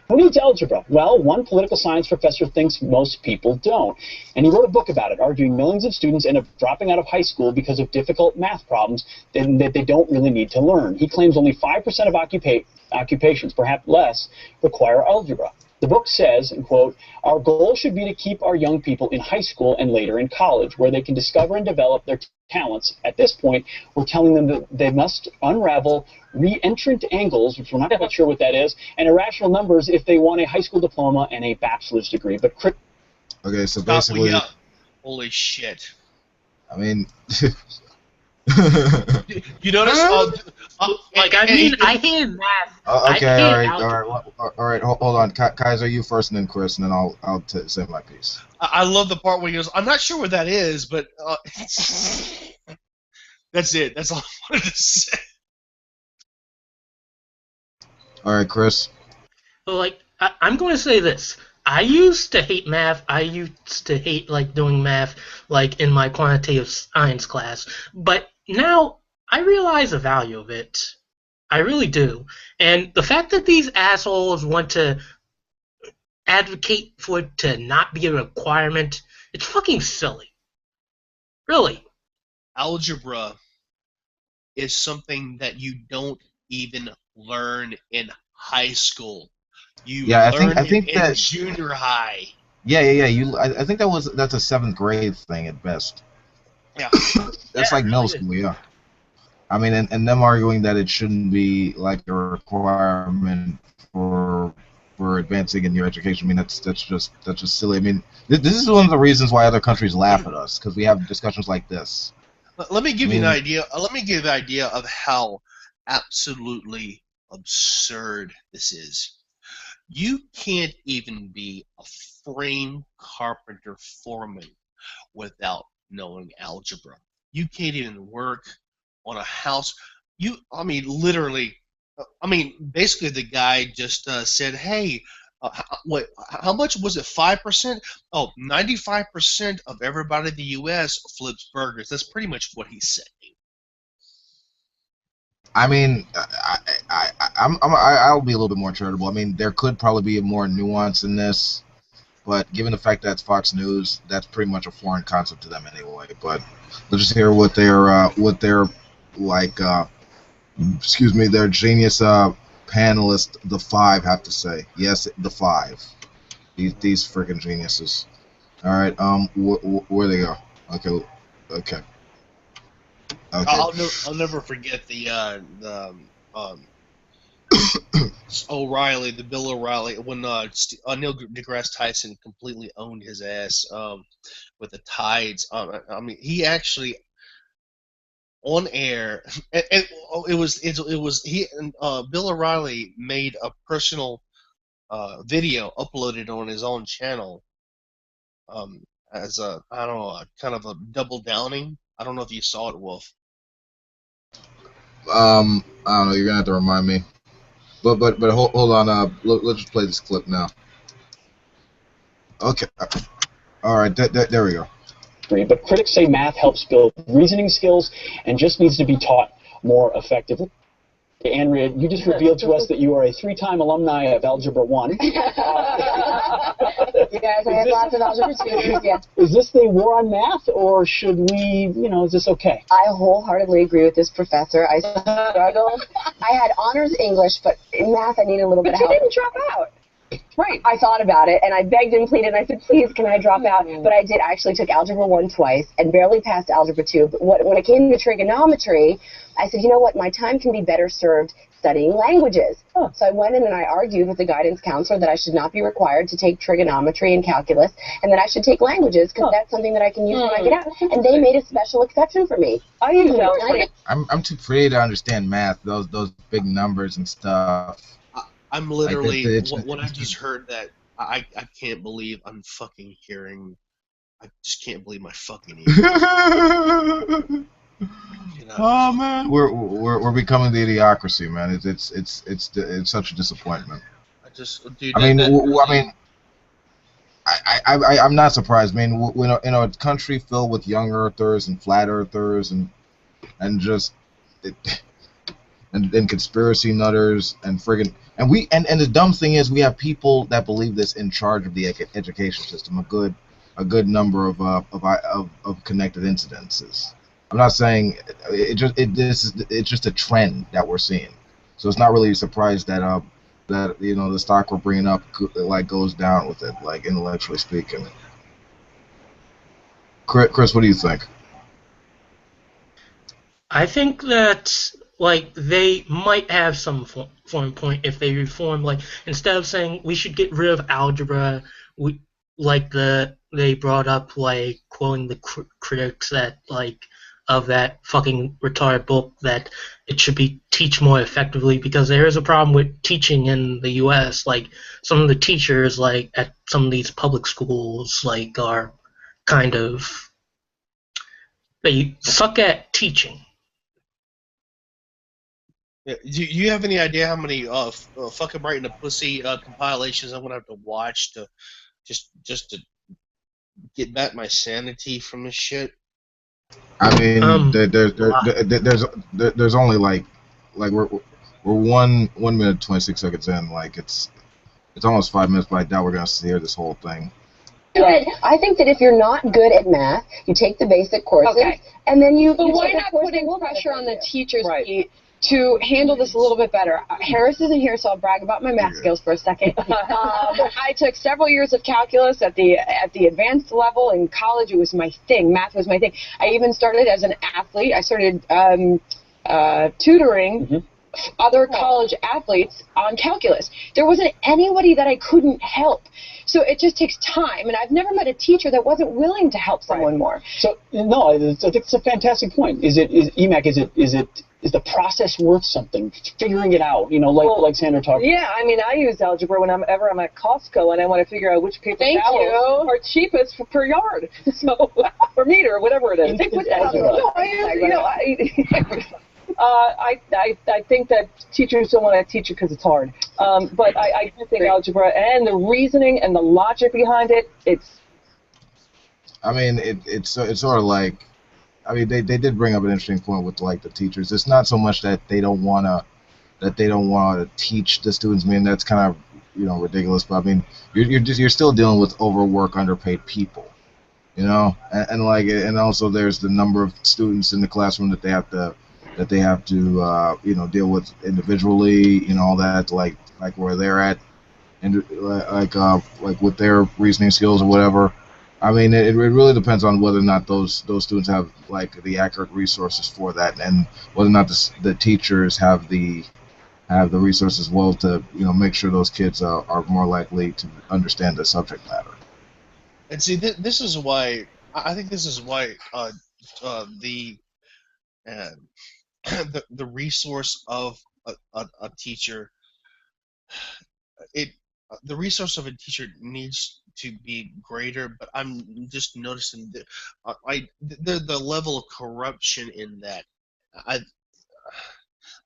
Who needs algebra? Well, one political science professor thinks most people don't. And he wrote a book about it, arguing millions of students end up dropping out of high school because of difficult math problems that they don't really need to learn. He claims only 5% of occupations, perhaps less, require algebra. The book says, and quote, "Our goal should be to keep our young people in high school and later in college, where they can discover and develop their talents. At this point, we're telling them that they must unravel reentrant angles," which we're not quite sure what that is, "and irrational numbers if they want a high school diploma and a bachelor's degree." But
okay, so basically,
yeah. Holy shit!
I mean,
you notice?
I hear math.
okay, all right. Hold on, Kaiser, you first, and then Chris, and then I'll say my piece.
I love the part where he goes, "I'm not sure what that is, but that's it. That's all I wanted to say."
All right, Chris.
So, I'm going to say this. I used to hate math. I used to hate doing math in my quantitative science class. But now I realize the value of it. I really do. And the fact that these assholes want to advocate for it to not be a requirement, it's fucking silly. Really.
Algebra is something that you don't even learn in high school. You learn
I think
in junior high.
Yeah. I think that's a 7th grade thing at best.
Yeah.
That's like middle school, yeah. I mean, and them arguing that it shouldn't be like a requirement for advancing in your education. I mean, that's just silly. I mean, this is one of the reasons why other countries laugh at us, because we have discussions like this.
Let me give you an idea. Let me give you an idea of how absolutely absurd this is. You can't even be a frame carpenter foreman without knowing algebra. You can't even work on a house. Literally. Basically, the guy just said, "Hey, how much was it? 5%? Oh, 95% of everybody in the U.S. flips burgers." That's pretty much what he's saying.
I mean, I'll be a little bit more charitable. I mean, there could probably be more nuance in this, but given the fact that it's Fox News, that's pretty much a foreign concept to them anyway. But let's just hear what their their genius panelist, the 5, have to say. Yes, the 5. These freaking geniuses. All right. Where they go? Okay.
I'll never forget the O'Reilly, the Bill O'Reilly, when Neil deGrasse Tyson completely owned his ass with the tides. He actually on air, and it was he and Bill O'Reilly made a personal video uploaded on his own channel as a kind of a double downing. I don't know if you saw it, Wolf.
I don't know. You're gonna have to remind me. But hold on. Let's just play this clip now. Okay. All right. There we go.
But critics say math helps build reasoning skills and just needs to be taught more effectively. Andrea, you just revealed to us that you are a 3-time alumni of Algebra 1.
Yes, I have lots of algebra tutors, yeah.
Is this the war on math, or should we, is this okay?
I wholeheartedly agree with this professor. I struggled. I had honors English, but in math I need a little bit of help. But you didn't drop out. Right. I thought about it, and I begged and pleaded, and I said, please, can I drop out? But I did. I actually took Algebra 1 twice and barely passed Algebra 2. But when it came to trigonometry, I said, you know what, my time can be better served studying languages. Oh. So I went in and I argued with the guidance counselor that I should not be required to take trigonometry and calculus, and that I should take languages, because that's something that I can use when I get out. And they made a special exception for me.
I'm too afraid to understand math, those big numbers and stuff.
I'm literally, when I just heard that, I can't believe I'm fucking hearing. I just can't believe my fucking ears.
Oh man, we're becoming the idiocracy, man. It's such a disappointment. I'm not surprised. I mean, in a country filled with young earthers and flat earthers and conspiracy nutters and friggin' And the dumb thing is, we have people that believe this in charge of the education system. A good number of connected incidences. I'm not saying it's just a trend that we're seeing. So it's not really a surprise that the stock we're bringing up like goes down with it, like intellectually speaking. Chris, what do you think?
I think that like they might have some form point if they reform. Like instead of saying we should get rid of algebra, we they brought up like quoting the critics that like of that fucking retarded book that it should be teach more effectively because there is a problem with teaching in the U.S. Like some of the teachers like at some of these public schools like are kind of they suck at teaching.
Yeah, do you have any idea how many fucking Right in the Pussy compilations I'm gonna have to watch to just to get back my sanity from this shit?
I mean,
Wow.
there's only like we're 1 minute 26 seconds in. Like it's almost 5 minutes, but I doubt we're gonna hear this whole thing.
I think that if you're not good at math, you take the basic courses, and then you.
But
you
why
take a
not
course
putting
that will
pressure on the
benefit
teachers,
you?
Pete, to handle this a little bit better? Harris isn't here, so I'll brag about my math skills for a second. I took several years of calculus at the advanced level in college. It was my thing. Math was my thing. I even started as an athlete. I started tutoring other college athletes on calculus. There wasn't anybody that I couldn't help. So it just takes time, and I've never met a teacher that wasn't willing to help someone more.
So no, I think it's a fantastic point. Is the process worth something? Figuring it out, like Sandra talked.
Yeah, I mean, I use algebra whenever I'm at Costco and I want to figure out which paper towels are cheapest per yard, so per meter, whatever it is. I think that teachers don't want to teach it because it's hard. But I do think algebra and the reasoning and the logic behind it,
I mean, it's sort of like, I mean, they did bring up an interesting point with like the teachers. It's not so much that they don't wanna teach the students. I mean, that's kind of ridiculous. But I mean, you're still dealing with overwork, underpaid people. And also there's the number of students in the classroom that they have to deal with individually, all that, like where they're at, and like with their reasoning skills or whatever. I mean, it really depends on whether or not those students have like the accurate resources for that, and whether or not the teachers have the resources as well to make sure those kids are more likely to understand the subject matter.
And see, this is why I think this is why the uh, the resource of a teacher the resource of a teacher needs to be greater, but I'm just noticing that the level of corruption in that. I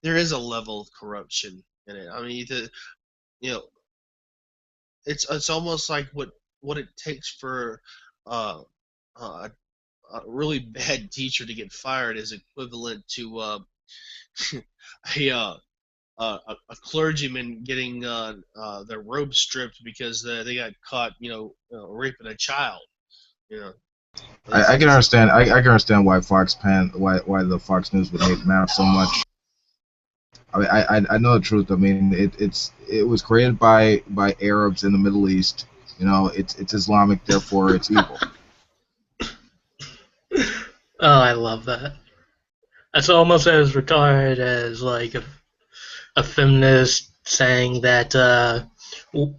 There is a level of corruption in it. I mean, you know it's almost like what it takes for uh, a really bad teacher to get fired is equivalent to a a clergyman getting their robe stripped because they got caught, raping a child. You know,
I can understand. I can understand why why the Fox News would hate math so much. I mean, I know the truth. I mean, it was created by Arabs in the Middle East. It's Islamic, therefore it's evil.
Oh, I love that. That's almost as retarded as like a feminist saying that,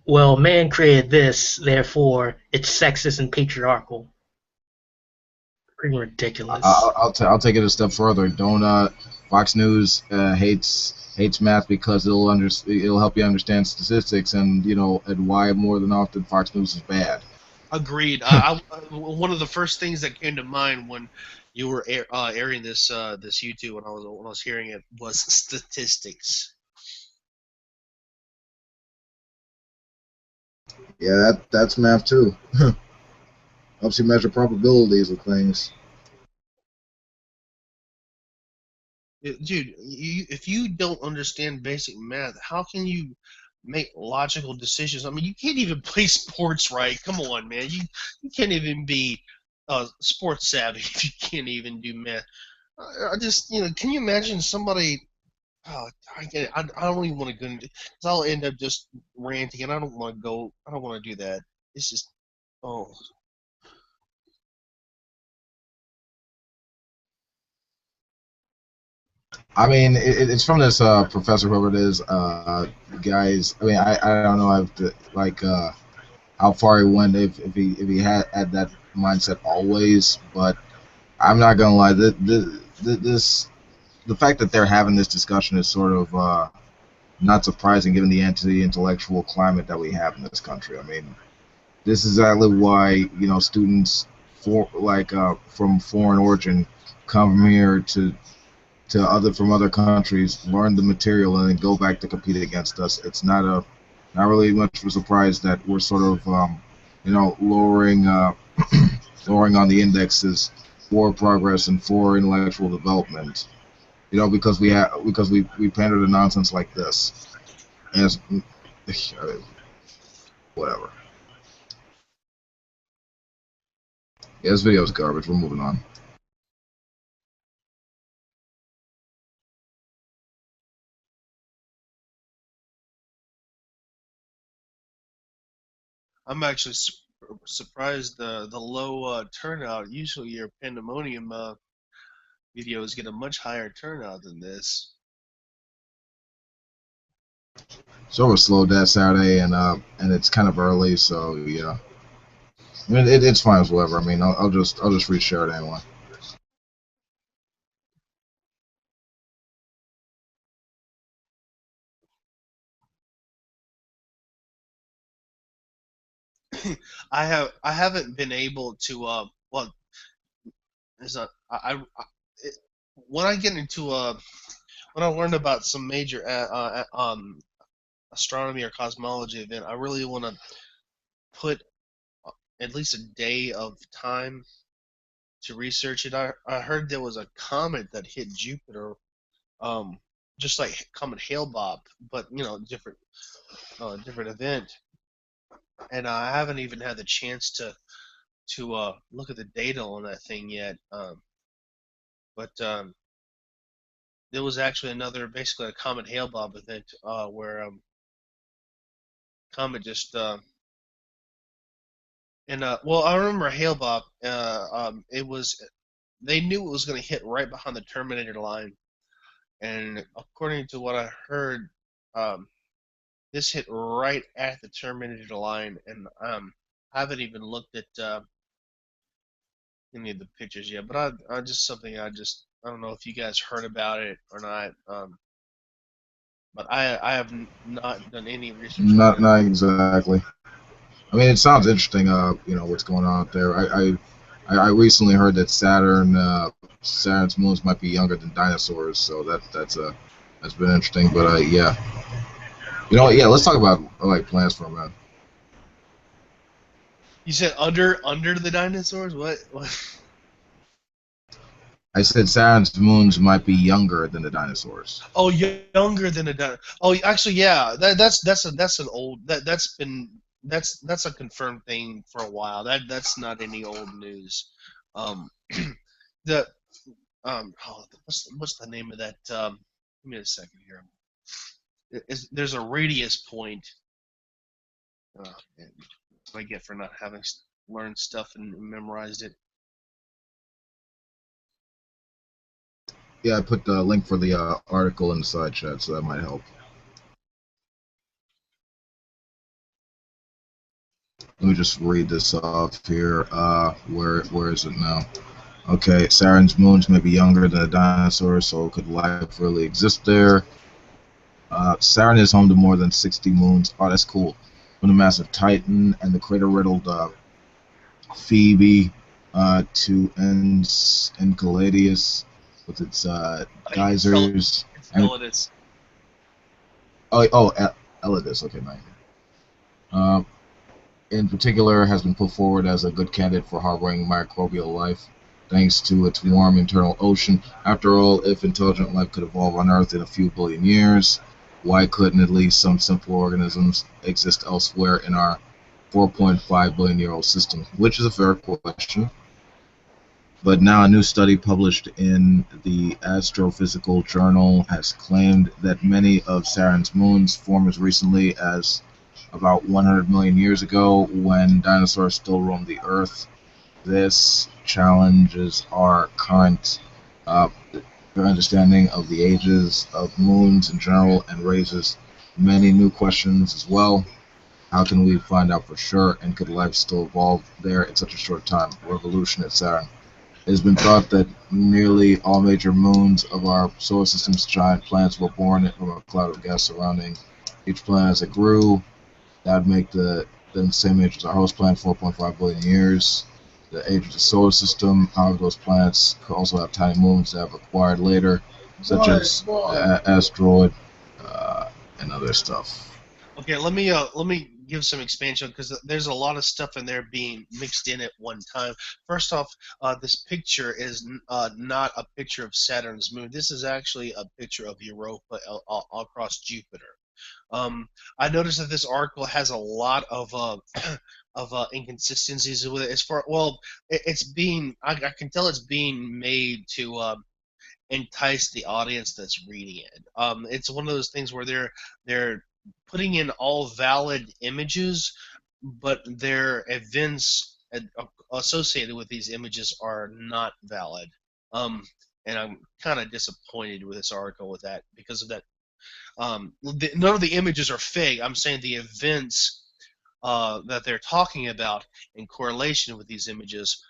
well, man created this, therefore it's sexist and patriarchal. Pretty ridiculous.
I'll take it a step further. Don't Fox News hates math because it'll help you understand statistics and why more than often Fox News is bad.
Agreed. One of the first things that came to mind when you were airing this YouTube when I was hearing it was statistics.
Yeah, that's math too. Helps you measure probabilities of things.
Dude, if you don't understand basic math, how can you make logical decisions. I mean, you can't even play sports right. Come on, man. You can't even be sports savvy if you can't even do math. I just, can you imagine somebody? Oh, I don't even want to go into because I'll end up just ranting, and I don't want to go. I don't want to do that. It's just, oh,
I mean, it's from this professor, whoever it is, guys. I mean, I don't know if how far he went, if he had that mindset always, but I'm not gonna lie. This the fact that they're having this discussion is sort of not surprising given the anti-intellectual climate that we have in this country. I mean, this is exactly why students from foreign origin come here to other countries, learn the material, and then go back to compete against us. It's not really much of a surprise that we're sort of lowering lowering on the indexes for progress and for intellectual development. Because we pander to nonsense like this. And whatever. Yeah, this video is garbage. We're moving on.
I'm actually surprised the low turnout. Usually, your Pandemonium videos get a much higher turnout than this.
So we're slow that Saturday, and it's kind of early, so yeah. I mean, it's fine as whatever. I mean, I'll just reshare it anyway.
I haven't been able to well, it's not it, when I get into when I learned about some major astronomy or cosmology event, I really want to put at least a day of time to research it. I heard there was a comet that hit Jupiter, um, just like comet Hale-Bopp, but different event. And I haven't even had the chance to look at the data on that thing yet. But there was actually basically a comet Hale-Bopp event where comet just well, I remember Hale-Bopp. It was they knew it was going to hit right behind the Terminator line, and according to what I heard, um, this hit right at the Terminator line, and I haven't even looked at any of the pictures yet. But I just something I don't know if you guys heard about it or not. But I have not done any research on it.
Not exactly. I mean, it sounds interesting. What's going on out there. I recently heard that Saturn's moons might be younger than dinosaurs, so that's been interesting. But yeah, yeah. Let's talk about like plants for a minute.
You said under the dinosaurs? What?
I said Saturn's moons might be younger than the dinosaurs.
Oh, younger than a dinosaur. Oh, actually, yeah. That's an old that's a confirmed thing for a while. That's not any old news. Um, the what's the name of that? Give me a second here. There's a radius point. Oh, man, what I get for not having learned stuff and memorized it.
Yeah, I put the link for the article in the side chat, so that might help. Let me just read this off here. Where is it now? Okay, Saturn's moons may be younger than a dinosaur, so could life really exist there? Saturn is home to more than 60 moons. Oh, that's cool. From the massive Titan and the crater-riddled Phoebe to Enceladus with its geysers.
Enceladus.
Enceladus. Okay, man. In particular, has been put forward as a good candidate for harboring microbial life, thanks to its warm internal ocean. After all, if intelligent life could evolve on Earth in a few billion years, why couldn't at least some simple organisms exist elsewhere in our 4.5 billion year old system? Which is a fair question. But now a new study published in the Astrophysical Journal has claimed that many of Saturn's moons formed as recently as about 100 million years ago when dinosaurs still roamed the Earth. This challenges our current understanding of the ages of moons in general and raises many new questions as well. How can we find out for sure, and could life still evolve there in such a short time? Revolution at Saturn. It has been thought that nearly all major moons of our solar system's giant planets were born from a cloud of gas surrounding each planet as it grew. That would make them the same age as our host planet, 4.5 billion years. The age of the solar system, however, those planets could also have tiny moons that have acquired later, such as asteroid and other stuff.
Okay, let me give some expansion because there's a lot of stuff in there being mixed in at one time. First off, this picture is not a picture of Saturn's moon. This is actually a picture of Europa across Jupiter. I noticed that this article has a lot of inconsistencies with it. As far it's being I can tell it's being made to entice the audience that's reading it. It's one of those things where they're putting in all valid images, but their events associated with these images are not valid. And I'm kind of disappointed with this article with that because of that. None of the images are fake. I'm saying the events that they're talking about in correlation with these images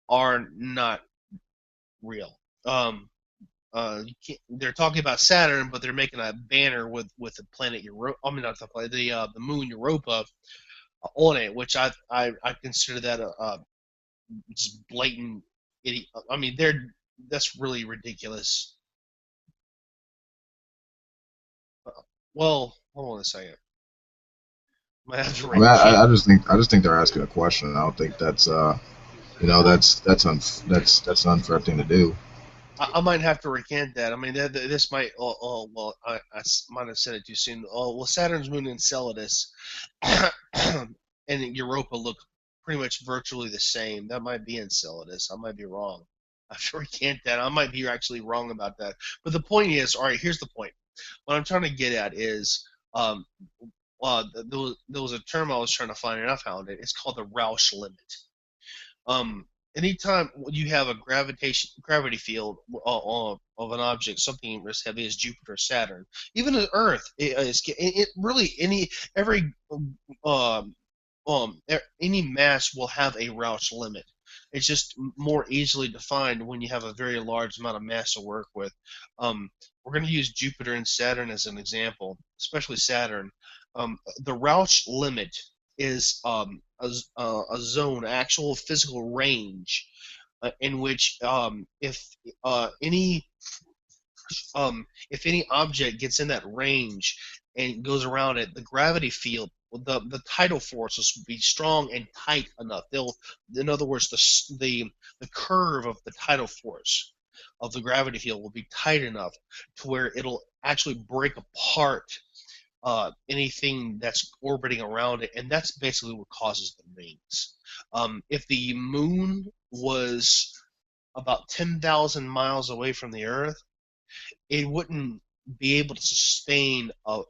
are not real. They're talking about Saturn, but they're making a banner with the planet Europa. I mean, not the planet, the moon Europa on it, which I consider that a just blatant idiot. I mean, that's really ridiculous. Well, hold on a second. Might have to
I just think they're asking a question. I don't think that's that's an unfair thing to do.
I might have to recant that. I mean, this might. I might have said it too soon. Oh, well, Saturn's moon Enceladus and Europa look pretty much virtually the same. That might be Enceladus. I might be wrong. I have to recant that. I might be actually wrong about that. But the point is, all right. Here's the point. What I'm trying to get at is, there was a term I was trying to find, and I found it. It's called the Roush limit. Anytime you have a gravity field of an object, something as heavy as Jupiter or Saturn, even the Earth, any mass will have a Roush limit. It's just more easily defined when you have a very large amount of mass to work with. We're going to use Jupiter and Saturn as an example, especially Saturn. The Roush limit is a zone, actual physical range, in which if any object gets in that range and goes around it, the gravity field, the tidal forces will be strong and tight enough. In other words, the curve of the tidal force of the gravity field will be tight enough to where it'll actually break apart anything that's orbiting around it, and that's basically what causes the rings. If the moon was about 10,000 miles away from the Earth, it wouldn't be able to sustain a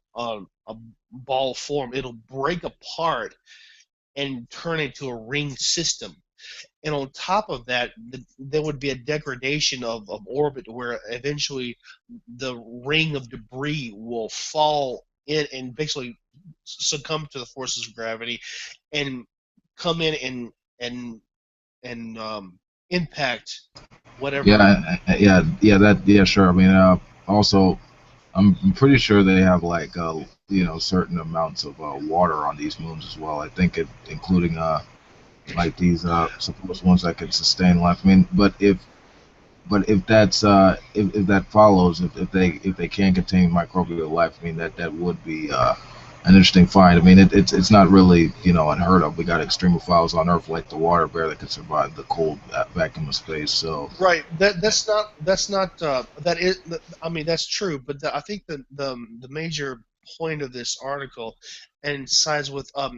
ball form. It'll break apart and turn into a ring system. And on top of that, there would be a degradation of orbit where eventually the ring of debris will fall in and basically succumb to the forces of gravity and come in and impact whatever.
Yeah, sure. I mean, also, I'm pretty sure they have like certain amounts of water on these moons as well. I think including like these supposed ones that can sustain life. I mean, but if that's if that follows, if they can contain microbial life, I mean that would be an interesting find. I mean, it's not really unheard of. We got extremophiles on Earth like the water bear that could survive the cold vacuum of space. So
Right. That is. I mean, that's true. But I think the major point of this article, and sides with uh,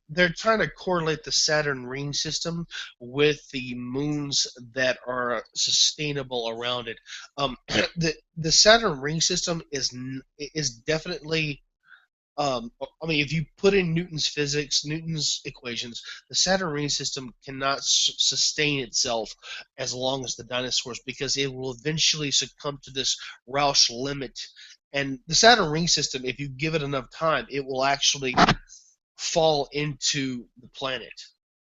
they're trying to correlate the Saturn ring system with the moons that are sustainable around it. The Saturn ring system is definitely I mean, if you put in Newton's physics, Newton's equations, the Saturn ring system cannot sustain itself as long as the dinosaurs because it will eventually succumb to this Roush limit. And the Saturn ring system, if you give it enough time, it will actually fall into the planet.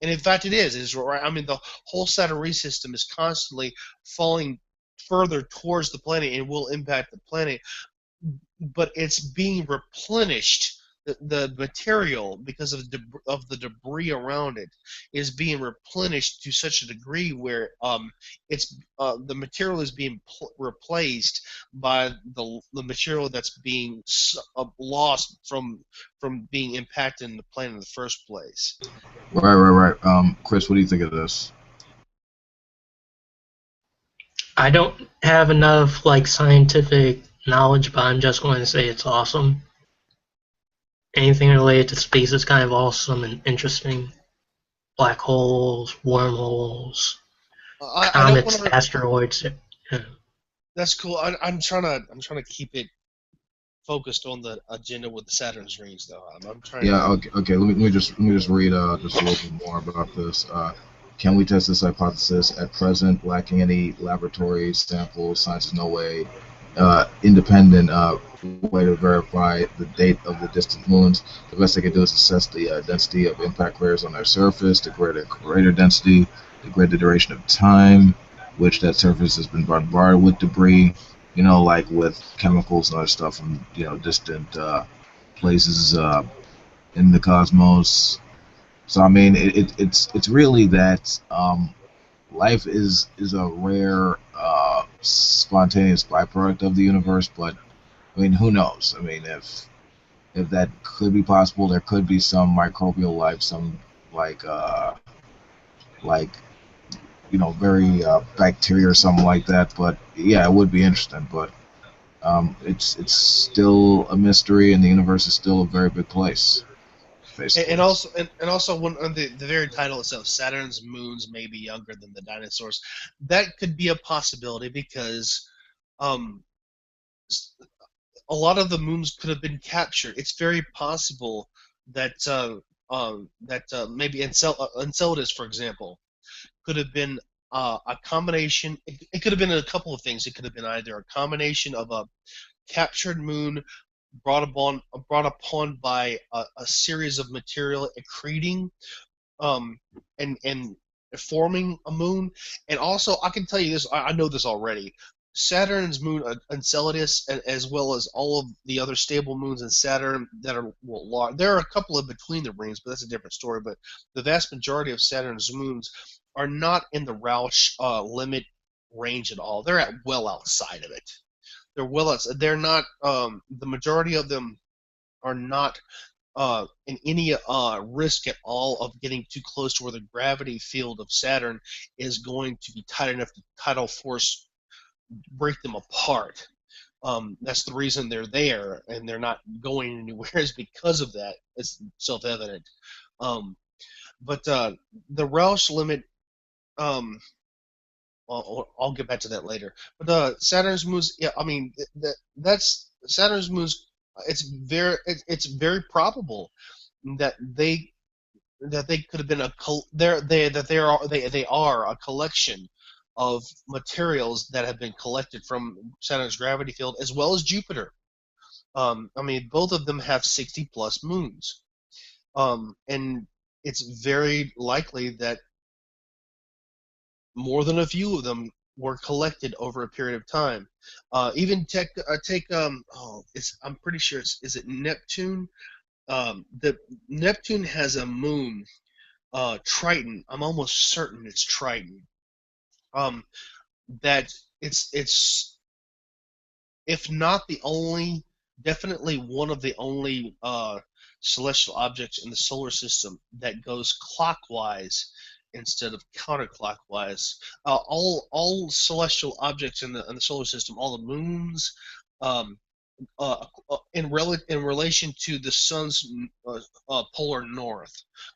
And in fact, it is right. I mean, the whole Saturn ring system is constantly falling further towards the planet and will impact the planet, but it's being replenished. The material, because of the debris around it, is being replenished to such a degree where it's the material is being replaced by the material that's being lost from being impacted in the planet in the first place.
Right. Chris, what do you think of this?
I don't have enough like scientific knowledge, but I'm just going to say it's awesome. Anything related to space is kind of awesome and interesting. Black holes, wormholes,
I don't want
comets,
to.
asteroids. Yeah.
That's cool. I'm trying to keep it focused on the agenda with the Saturn's rings, though. I'm trying.
Yeah. Okay. Let me just read just a little bit more about this. Can we test this hypothesis? At present, lacking any laboratory samples, science is no way independent way to verify the date of the distant moons. The best they can do is assess the density of impact craters on their surface. The greater density, the greater duration of time which that surface has been bombarded with debris. Like with chemicals and other stuff from distant places in the cosmos. So I mean, it's really that life is a rare spontaneous byproduct of the universe. But I mean, who knows? I mean, if that could be possible, there could be some microbial life, some like like very bacteria or something like that. But yeah, it would be interesting. But it's still a mystery, and the universe is still a very big place. Basically.
And also one on the very title itself, Saturn's moons may be younger than the dinosaurs. That could be a possibility because a lot of the moons could have been captured. It's very possible that maybe Enceladus, for example, could have been a combination. It could have been a couple of things. It could have been either a combination of a captured moon brought upon by a series of material accreting and forming a moon. And also, I can tell you this. I know this already. Saturn's moon, Enceladus, as well as all of the other stable moons in Saturn that are large. There are a couple of between the rings, but that's a different story. But the vast majority of Saturn's moons are not in the Roush limit range at all. They're well outside of it. They're well outside. They're not. The majority of them are not in any risk at all of getting too close to where the gravity field of Saturn is going to be tight enough to tidal force break them apart. That's the reason they're there and they're not going anywhere is because of that. It's self-evident. But the Roush limit, I'll get back to that later. But Saturn's moons, yeah, I mean that's Saturn's moons. It's very probable that they could have been they are a collection of materials that have been collected from Saturn's gravity field as well as Jupiter. I mean, both of them have 60 plus moons, and it's very likely that more than a few of them were collected over a period of time. Even I'm pretty sure is it Neptune? The Neptune has a moon, Triton. I'm almost certain it's Triton. That it's if not the only definitely one of the only celestial objects in the solar system that goes clockwise instead of counterclockwise. All celestial objects in the solar system, all the moons, um, in relation to the sun's polar north,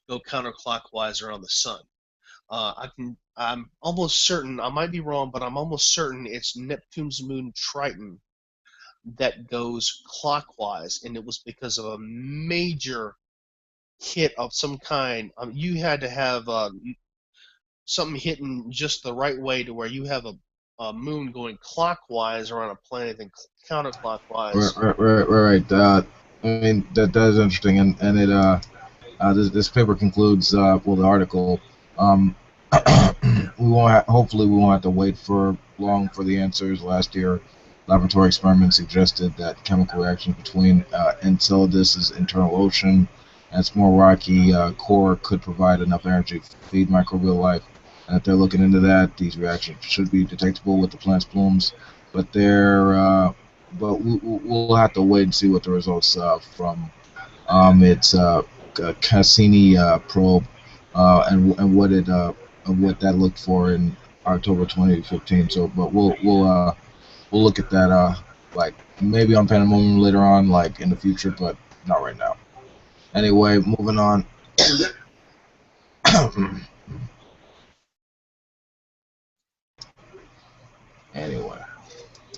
go counterclockwise around the sun. I'm almost certain. I might be wrong, but I'm almost certain it's Neptune's moon Triton that goes clockwise, and it was because of a major hit of some kind. You had to have something hitting just the right way to where you have a moon going clockwise around a planet and counterclockwise.
Right. I mean that is interesting, and it this paper concludes well the article. Um, hopefully we won't have to wait for long for the answers. Last year, laboratory experiments suggested that chemical reactions between Enceladus's internal ocean and its more rocky core could provide enough energy to feed microbial life. And if they're looking into that, these reactions should be detectable with the plant's plumes. But we'll have to wait and see what the results from its Cassini probe and what that looked for in October 2015. So, but we'll look at that like maybe on Pandemonium later on, like in the future, but not right now. Anyway, moving on. Anyway,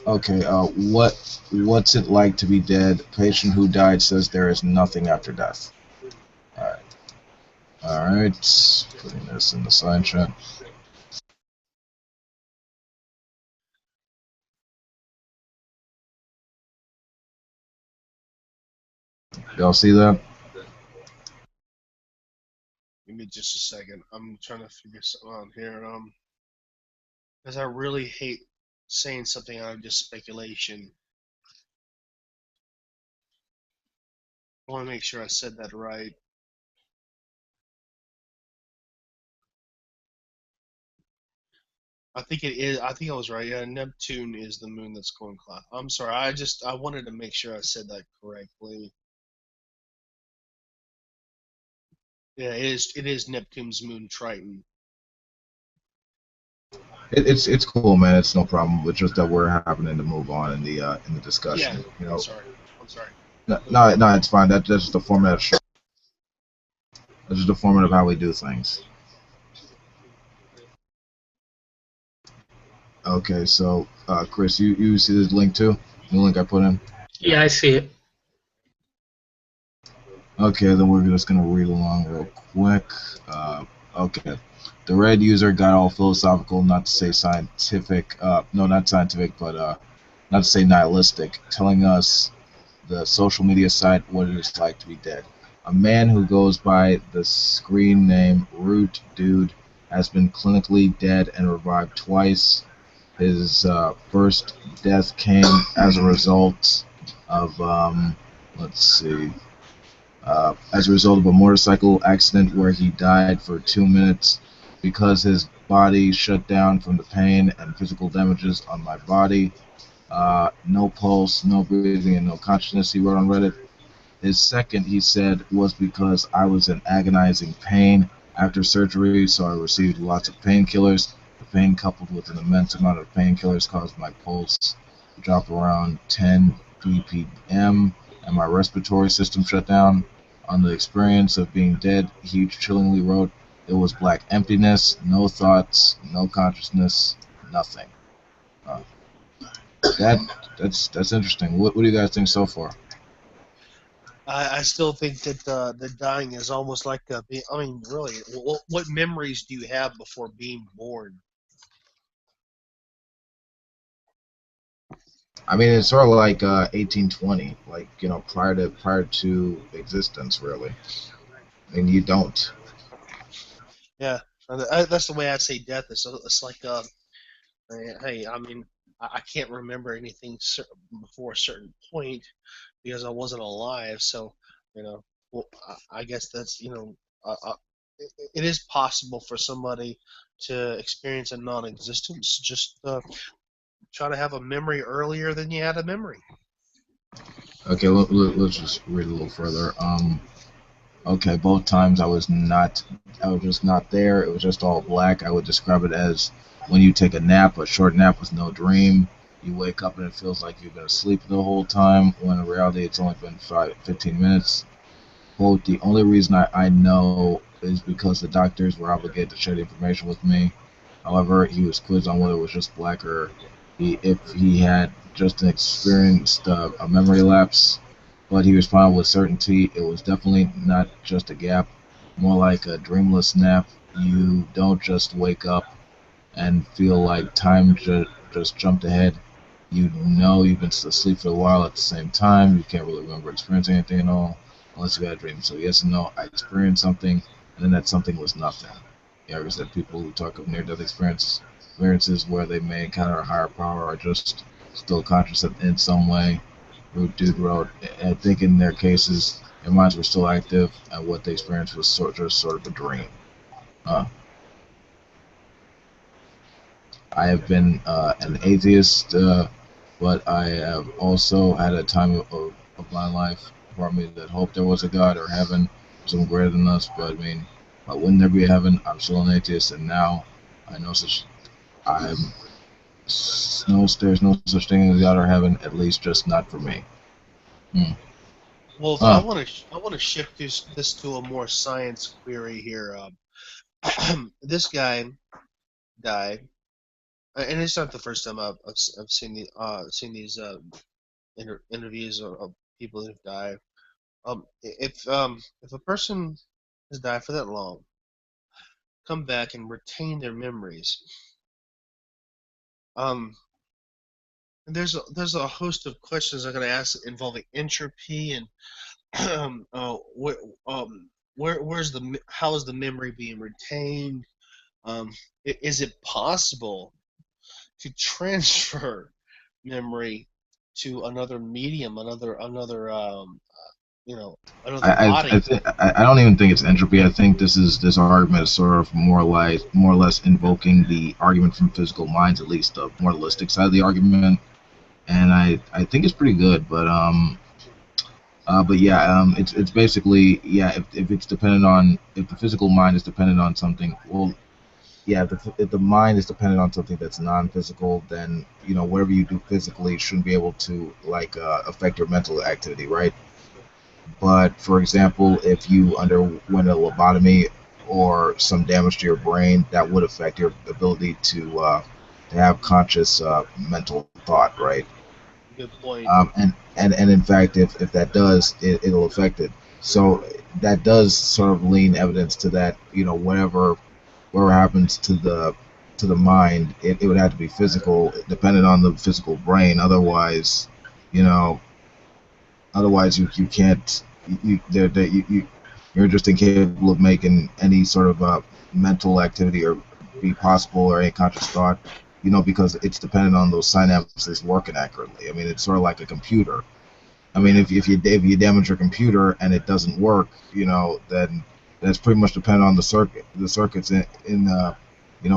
okay. What's it like to be dead? Patient who died says there is nothing after death. All right. All right. Putting this in the side chat. Y'all see that?
Give me just a second. I'm trying to figure something out here. Because I really hate saying something out of just speculation. I want to make sure I said that right. I think it is. I think I was right. Yeah, Neptune is the moon that's going clock. I'm sorry. I wanted to make sure I said that correctly. Yeah, it is Neptune's moon Triton.
It's cool, man. It's no problem. But just that we're happening to move on in the discussion.
Yeah,
You know,
I'm sorry.
no, it's fine. That's just the format of show. That's just the format of how we do things. Okay, so Chris, you see this link too? The link I put in.
Yeah, I see it.
Okay, then we're just gonna read along real quick. Okay, the red user got all philosophical, not to say scientific. No, not scientific, but not to say nihilistic, telling us the social media site what it is like to be dead. A man who goes by the screen name Root Dude has been clinically dead and revived twice. His first death came as a result of, let's see, as a result of a motorcycle accident where he died for 2 minutes because his body shut down from the pain and physical damages on my body. No pulse, no breathing, and no consciousness, he wrote on Reddit. His second, he said, was because I was in agonizing pain after surgery, so I received lots of painkillers. The pain coupled with an immense amount of painkillers caused my pulse to drop around 10 BPM and my respiratory system shut down. On the experience of being dead, he chillingly wrote, it was black emptiness, no thoughts, no consciousness, nothing. Uh, that's interesting. What do you guys think so far?
I still think that the dying is almost like I mean, really, what memories do you have before being born?
I mean, it's sort of like 1820, like prior to existence, really. I mean, you don't.
Yeah, that's the way I'd say death. It's like hey, I mean, I can't remember anything before a certain point because I wasn't alive. So, you know, well, I guess that's it is possible for somebody to experience a non-existence. Just try to have a memory earlier than you had a memory.
Okay, let's just read a little further. Okay, both times I was just not there. It was just all black. I would describe it as when you take a nap, a short nap with no dream. You wake up and it feels like you've been asleep the whole time, when in reality it's only been 15 minutes. Quote, the only reason I know is because the doctors were obligated to share the information with me. However, he was quizzed on whether it was just black or if he had just experienced a memory lapse, but he responded with certainty it was definitely not just a gap, more like a dreamless nap. You don't just wake up and feel like time just jumped ahead. You know you've been asleep for a while at the same time. You can't really remember experiencing anything at all unless you had a dream. So yes and no, I experienced something, and then that something was nothing. Yeah, like I said, people who talk of near-death experiences where they may encounter a higher power are just still conscious in some way. Root Dude wrote, I think in their cases, their minds were still active, and what they experienced was just sort of a dream. Uh, I have been an atheist, but I have also had a time of my life for me that hoped there was a God or heaven, something greater than us. But I mean, wouldn't there be a heaven? I'm still an atheist, and now I know such. I'm no, there's no such thing as God or heaven, at least just not for me. Hmm.
Well, I
Uh,
want to shift this to a more science query here. This guy died, and it's not the first time I've seen these interviews of people who've died. If a person has died for that long, come back and retain their memories, um, and there's a host of questions I'm going to ask involving entropy and what where's the how is the memory being retained? Um, is it possible to transfer memory to another medium, another body?
I don't even think it's entropy. I think this argument is sort of more or less invoking the argument from physical minds, at least the moralistic side of the argument, and I think it's pretty good. But yeah, it's basically, yeah, if it's dependent on, if the physical mind is dependent on something, well, yeah, if the mind is dependent on something that's non-physical, then whatever you do physically shouldn't be able to like affect your mental activity, right? But for example, if you underwent a lobotomy or some damage to your brain, that would affect your ability to have conscious mental thought, right?
Good point.
And in fact, if that does, it'll affect it. So that does sort of lean evidence to that. Whatever happens to the mind, it would have to be physical, dependent on the physical brain. You know, otherwise you can't you're just incapable of making any sort of mental activity or be possible or any conscious thought. Because it's dependent on those synapses working accurately. I mean, it's sort of like a computer. I mean, if you damage your computer and it doesn't work, then that's pretty much dependent on the circuits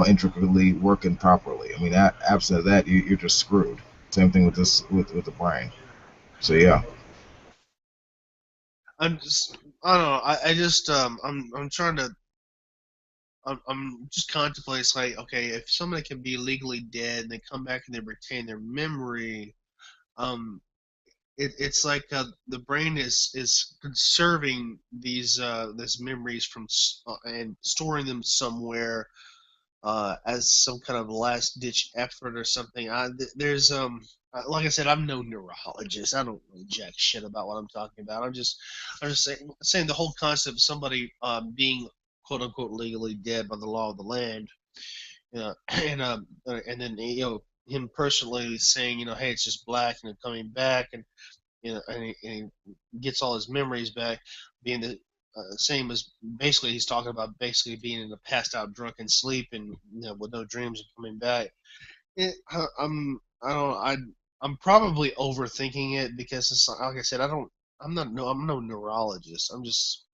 intricately working properly. I mean, absent of that, you're just screwed. Same thing with with the brain. So yeah.
I don't know. I just I'm trying to I'm just contemplating. It's like, okay, if somebody can be legally dead and they come back and they retain their memory, um, it's like the brain is conserving these memories and storing them somewhere as some kind of last ditch effort or something. There's like I said, I'm no neurologist. I don't know jack shit about what I'm talking about. I'm just saying the whole concept of somebody being quote unquote legally dead by the law of the land, and then him personally saying, hey, it's just black and coming back, and he gets all his memories back, being the same as basically he's talking about basically being in a passed out drunken sleep and with no dreams of coming back. I don't I'm probably overthinking it because it's like I said, I'm no neurologist. I'm just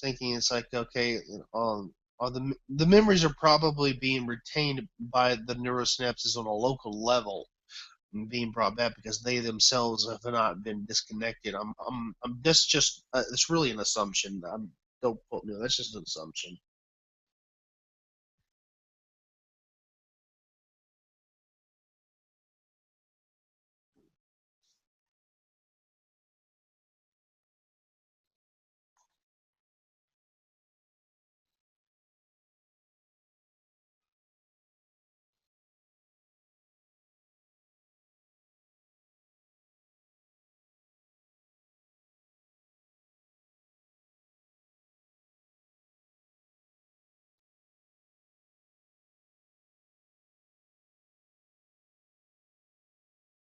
thinking it's like, okay, the memories are probably being retained by the neurosynapses on a local level, being brought back because they themselves have not been disconnected. That's just it's really an assumption. Don't quote me. That's just an assumption.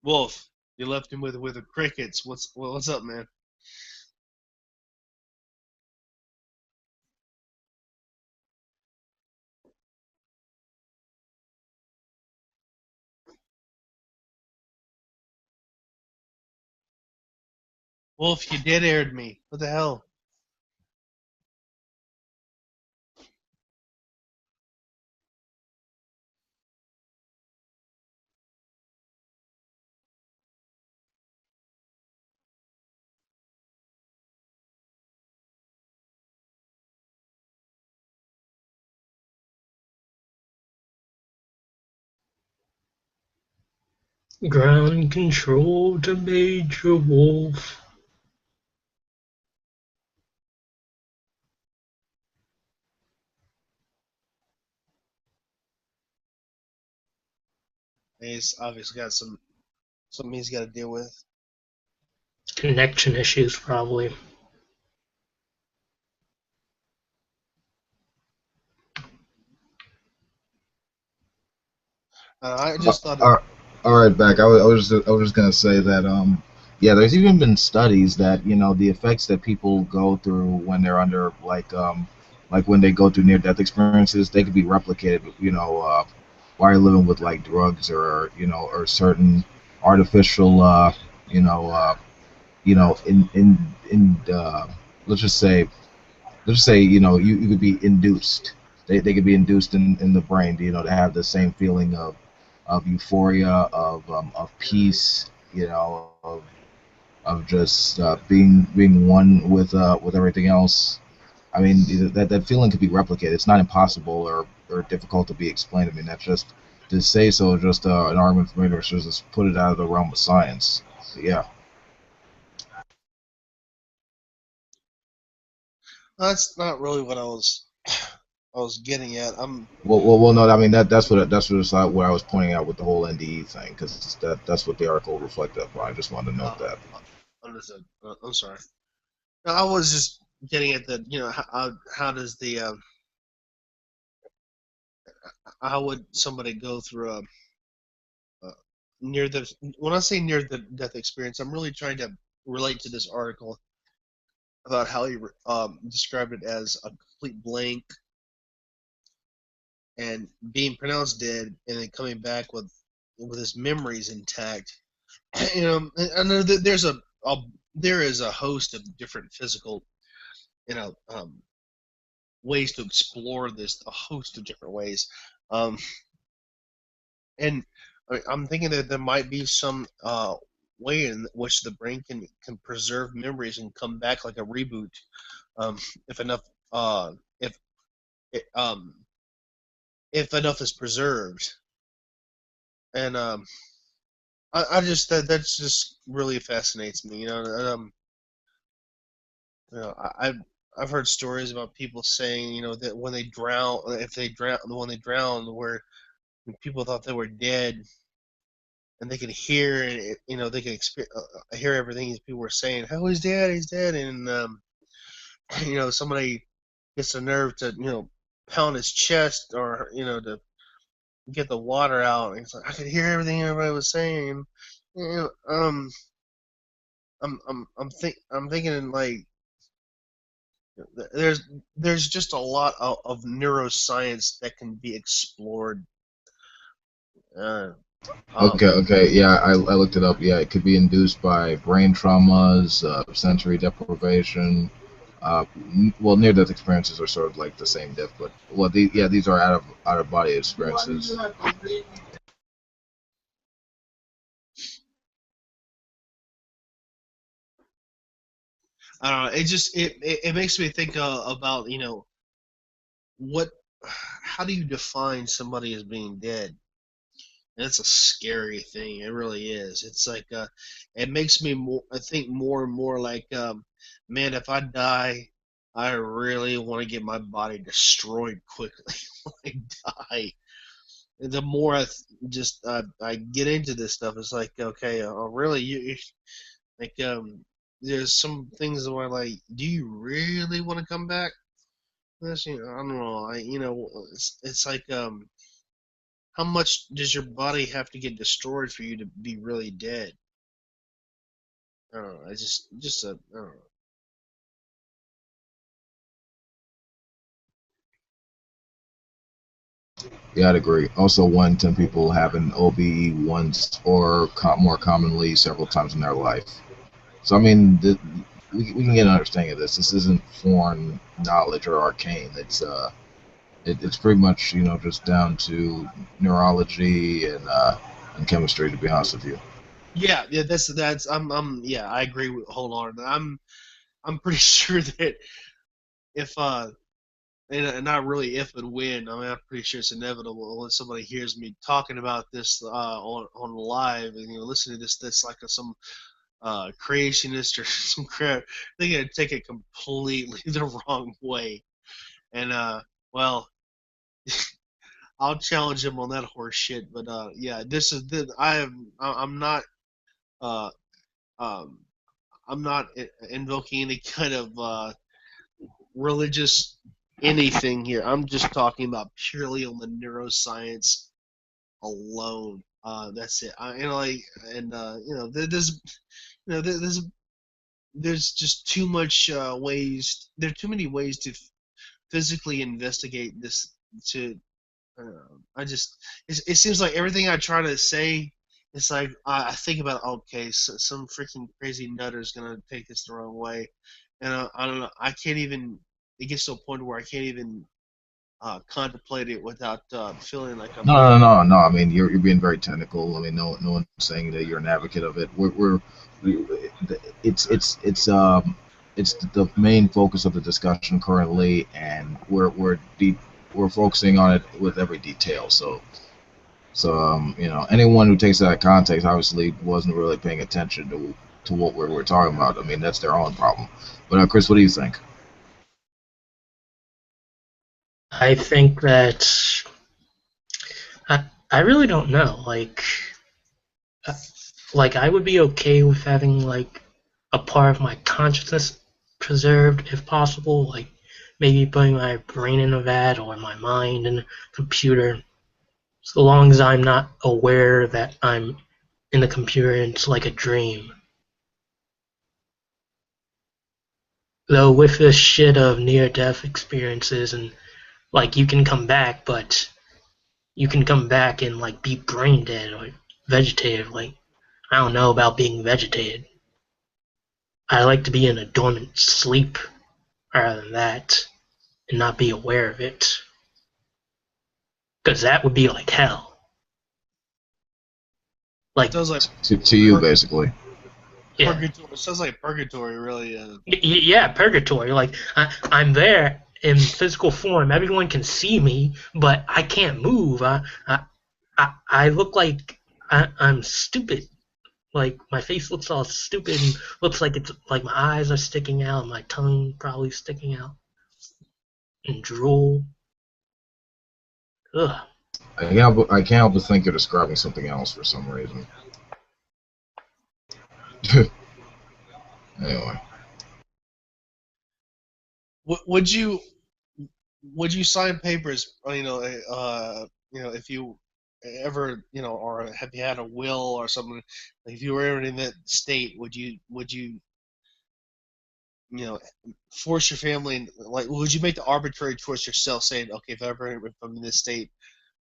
Wolf, you left him with the crickets. What's up, man? Wolf, you dead aired me. What the hell?
Ground control to Major Wolf.
He's obviously got something he's got to deal with.
Connection issues, probably.
I just thought.
All right, back. I was just gonna say that yeah, there's even been studies that the effects that people go through when they're under like when they go through near death experiences, they could be replicated while you're living with like drugs or or certain artificial in let's just say you could be induced. They could be induced in the brain, to have the same feeling of euphoria, of peace, of just being one with everything else. I mean, that feeling could be replicated. It's not impossible or difficult to be explained. I mean, that's just to say so. Just an argument for me to just put it out of the realm of science. So, yeah.
That's not really what I was getting at.
Well, no. I mean, what I was pointing out with the whole NDE thing, because that's what the article reflected upon. I just wanted to note that.
Understood. I'm sorry. No, I was just getting at the how does the how would somebody go through a near the when I say near the death experience, I'm really trying to relate to this article about how he described it as a complete blank and being pronounced dead and then coming back with his memories intact. I know that there is a host of different physical you know ways to explore this, a host of different ways. Um, and I'm thinking that there might be some way in which the brain can preserve memories and come back like a reboot, if enough if it, if enough is preserved. And I just that's just really fascinates me. I've heard stories about people saying that when they drown, if they drown, when they drown, where people thought they were dead and they could hear it, they could hear everything these people were saying. Oh, he's dead, he's dead, and somebody gets the nerve to pound his chest or to get the water out. And it's like I could hear everything everybody was saying. You know, I'm thinking like there's just a lot of neuroscience that can be explored. Uh,
Okay, yeah, I looked it up. Yeah, it could be induced by brain traumas, sensory deprivation. Well, near-death experiences are sort of like the same diff, but these are out of body experiences.
I don't know. It makes me think about how do you define somebody as being dead? And it's a scary thing. It really is. It's like it makes me more. I think more and more like, man, if I die, I really want to get my body destroyed quickly when I die. And the more I get into this stuff, it's like, okay, really, like there's some things where like, do you really want to come back? That's, I don't know. It's like how much does your body have to get destroyed for you to be really dead? I don't know. I don't know.
Yeah, I'd agree. Also, 1 in 10 people have an OBE once or more commonly several times in their life. So, I mean, we can get an understanding of this. This isn't foreign knowledge or arcane. It's pretty much just down to neurology and chemistry. To be honest with you.
Yeah, yeah. That's yeah. I agree with. Hold on. I'm pretty sure that if and not really if but when. I mean, I'm pretty sure it's inevitable when somebody hears me talking about this on live and listen to this. That's like some creationist or some crap. They're gonna take it completely the wrong way. And well, I'll challenge him on that horse shit. But yeah, this is this. I'm not. Uh, um, I'm not invoking any kind of religious anything here. I'm just talking about purely on the neuroscience alone. That's it. There's there's just too much ways. There are too many ways to physically investigate this. To I just it seems like everything I try to say. It's like I think about, okay, so some freaking crazy nutter is gonna take this the wrong way, and I don't know. I can't even. It gets to a point where I can't even contemplate it without feeling like I'm being.
No. I mean, you're being very technical. I mean, no one's saying that you're an advocate of it. We, it's the main focus of the discussion currently, and we're focusing on it with every detail. So anyone who takes that out of context obviously wasn't really paying attention to what we're talking about. I mean, that's their own problem. But Chris, what do you think?
I think that I really don't know. Like I would be okay with having like a part of my consciousness preserved if possible. Like maybe putting my brain in a vat or my mind in a computer, so long as I'm not aware that I'm in the computer and it's like a dream. Though with this shit of near-death experiences and like you can come back, but you can come back and like be brain dead or vegetative. Like I don't know about being vegetated. I like to be in a dormant sleep rather than that and not be aware of it. Because that would be like hell. Like
Sounds like
To you, basically.
yeah,
purgatory. It sounds like purgatory, really.
yeah, purgatory. Like I'm there in physical form. Everyone can see me, but I can't move. I look like I'm stupid. Like my face looks all stupid and looks like it's like my eyes are sticking out, and my tongue probably sticking out, and drool. Ugh.
I can't help but think you're describing something else for some reason. Anyway.
Would you sign papers? If you ever, or have you had a will or something? Like if you were ever in that state, would you force your family? Like, would you make the arbitrary choice yourself, saying, okay, if I'm in this state,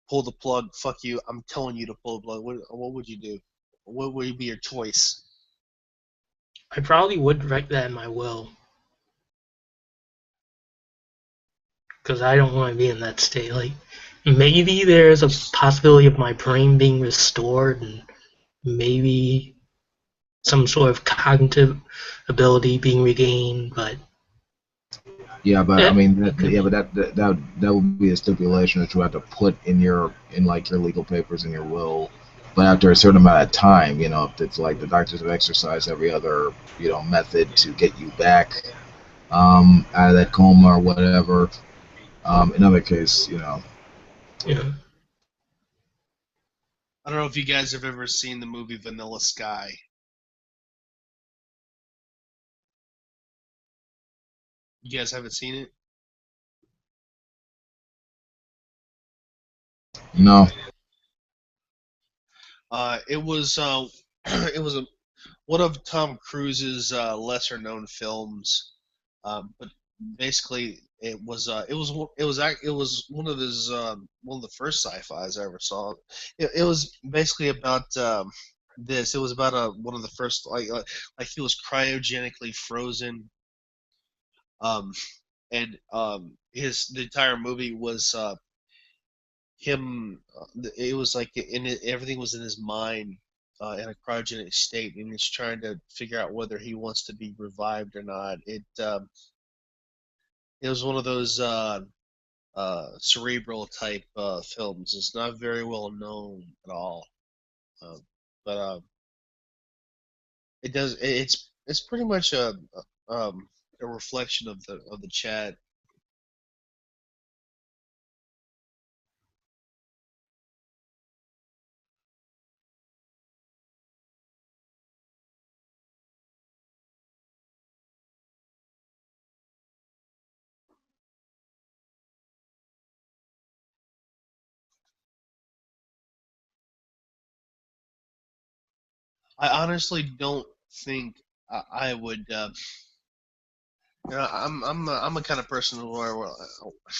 pull the plug. Fuck you. I'm telling you to pull the plug. What would you do? What would be your choice?
I probably would write that in my will. Because I don't want to be in that state. Like, maybe there's a possibility of my brain being restored, and maybe some sort of cognitive ability being regained, but
Yeah, but I mean, but
okay.
that would be a stipulation that you have to put in like your legal papers in your will. But after a certain amount of time, if it's like the doctors have exercised every other method to get you back out of that coma or whatever. In other case,
Yeah.
I don't know if you guys have ever seen the movie Vanilla Sky. You guys haven't seen it?
no.
It was it was one of Tom Cruise's lesser known films, but basically it was one of the first sci-fis I ever saw. It was basically about this. It was about one of the first like he was cryogenically frozen, um, and the entire movie was him. It was like everything was in his mind in a cryogenic state, and he's trying to figure out whether he wants to be revived or not. It was one of those cerebral type films. It's not very well known at all, uh, but it does. It's pretty much a reflection of the chat. I honestly don't think I would. I'm a kind of person where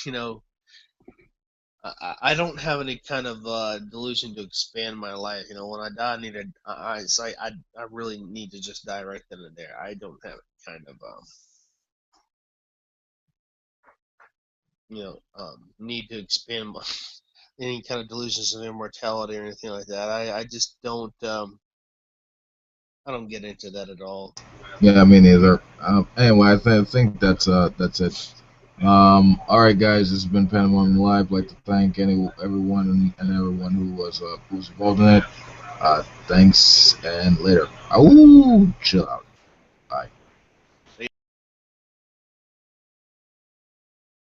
you know I don't have any kind of delusion to expand my life. When I die, I need to. It's like I really need to just die right then and there. I don't have kind of need to expand my, any kind of delusions of immortality or anything like that. I just don't. I don't get into that at all.
Yeah, me neither. Anyway, I think that's it. All right, guys, this has been Pandemonium Live. I'd like to thank everyone and everyone who was involved in it. Thanks, and later. Oh, chill out.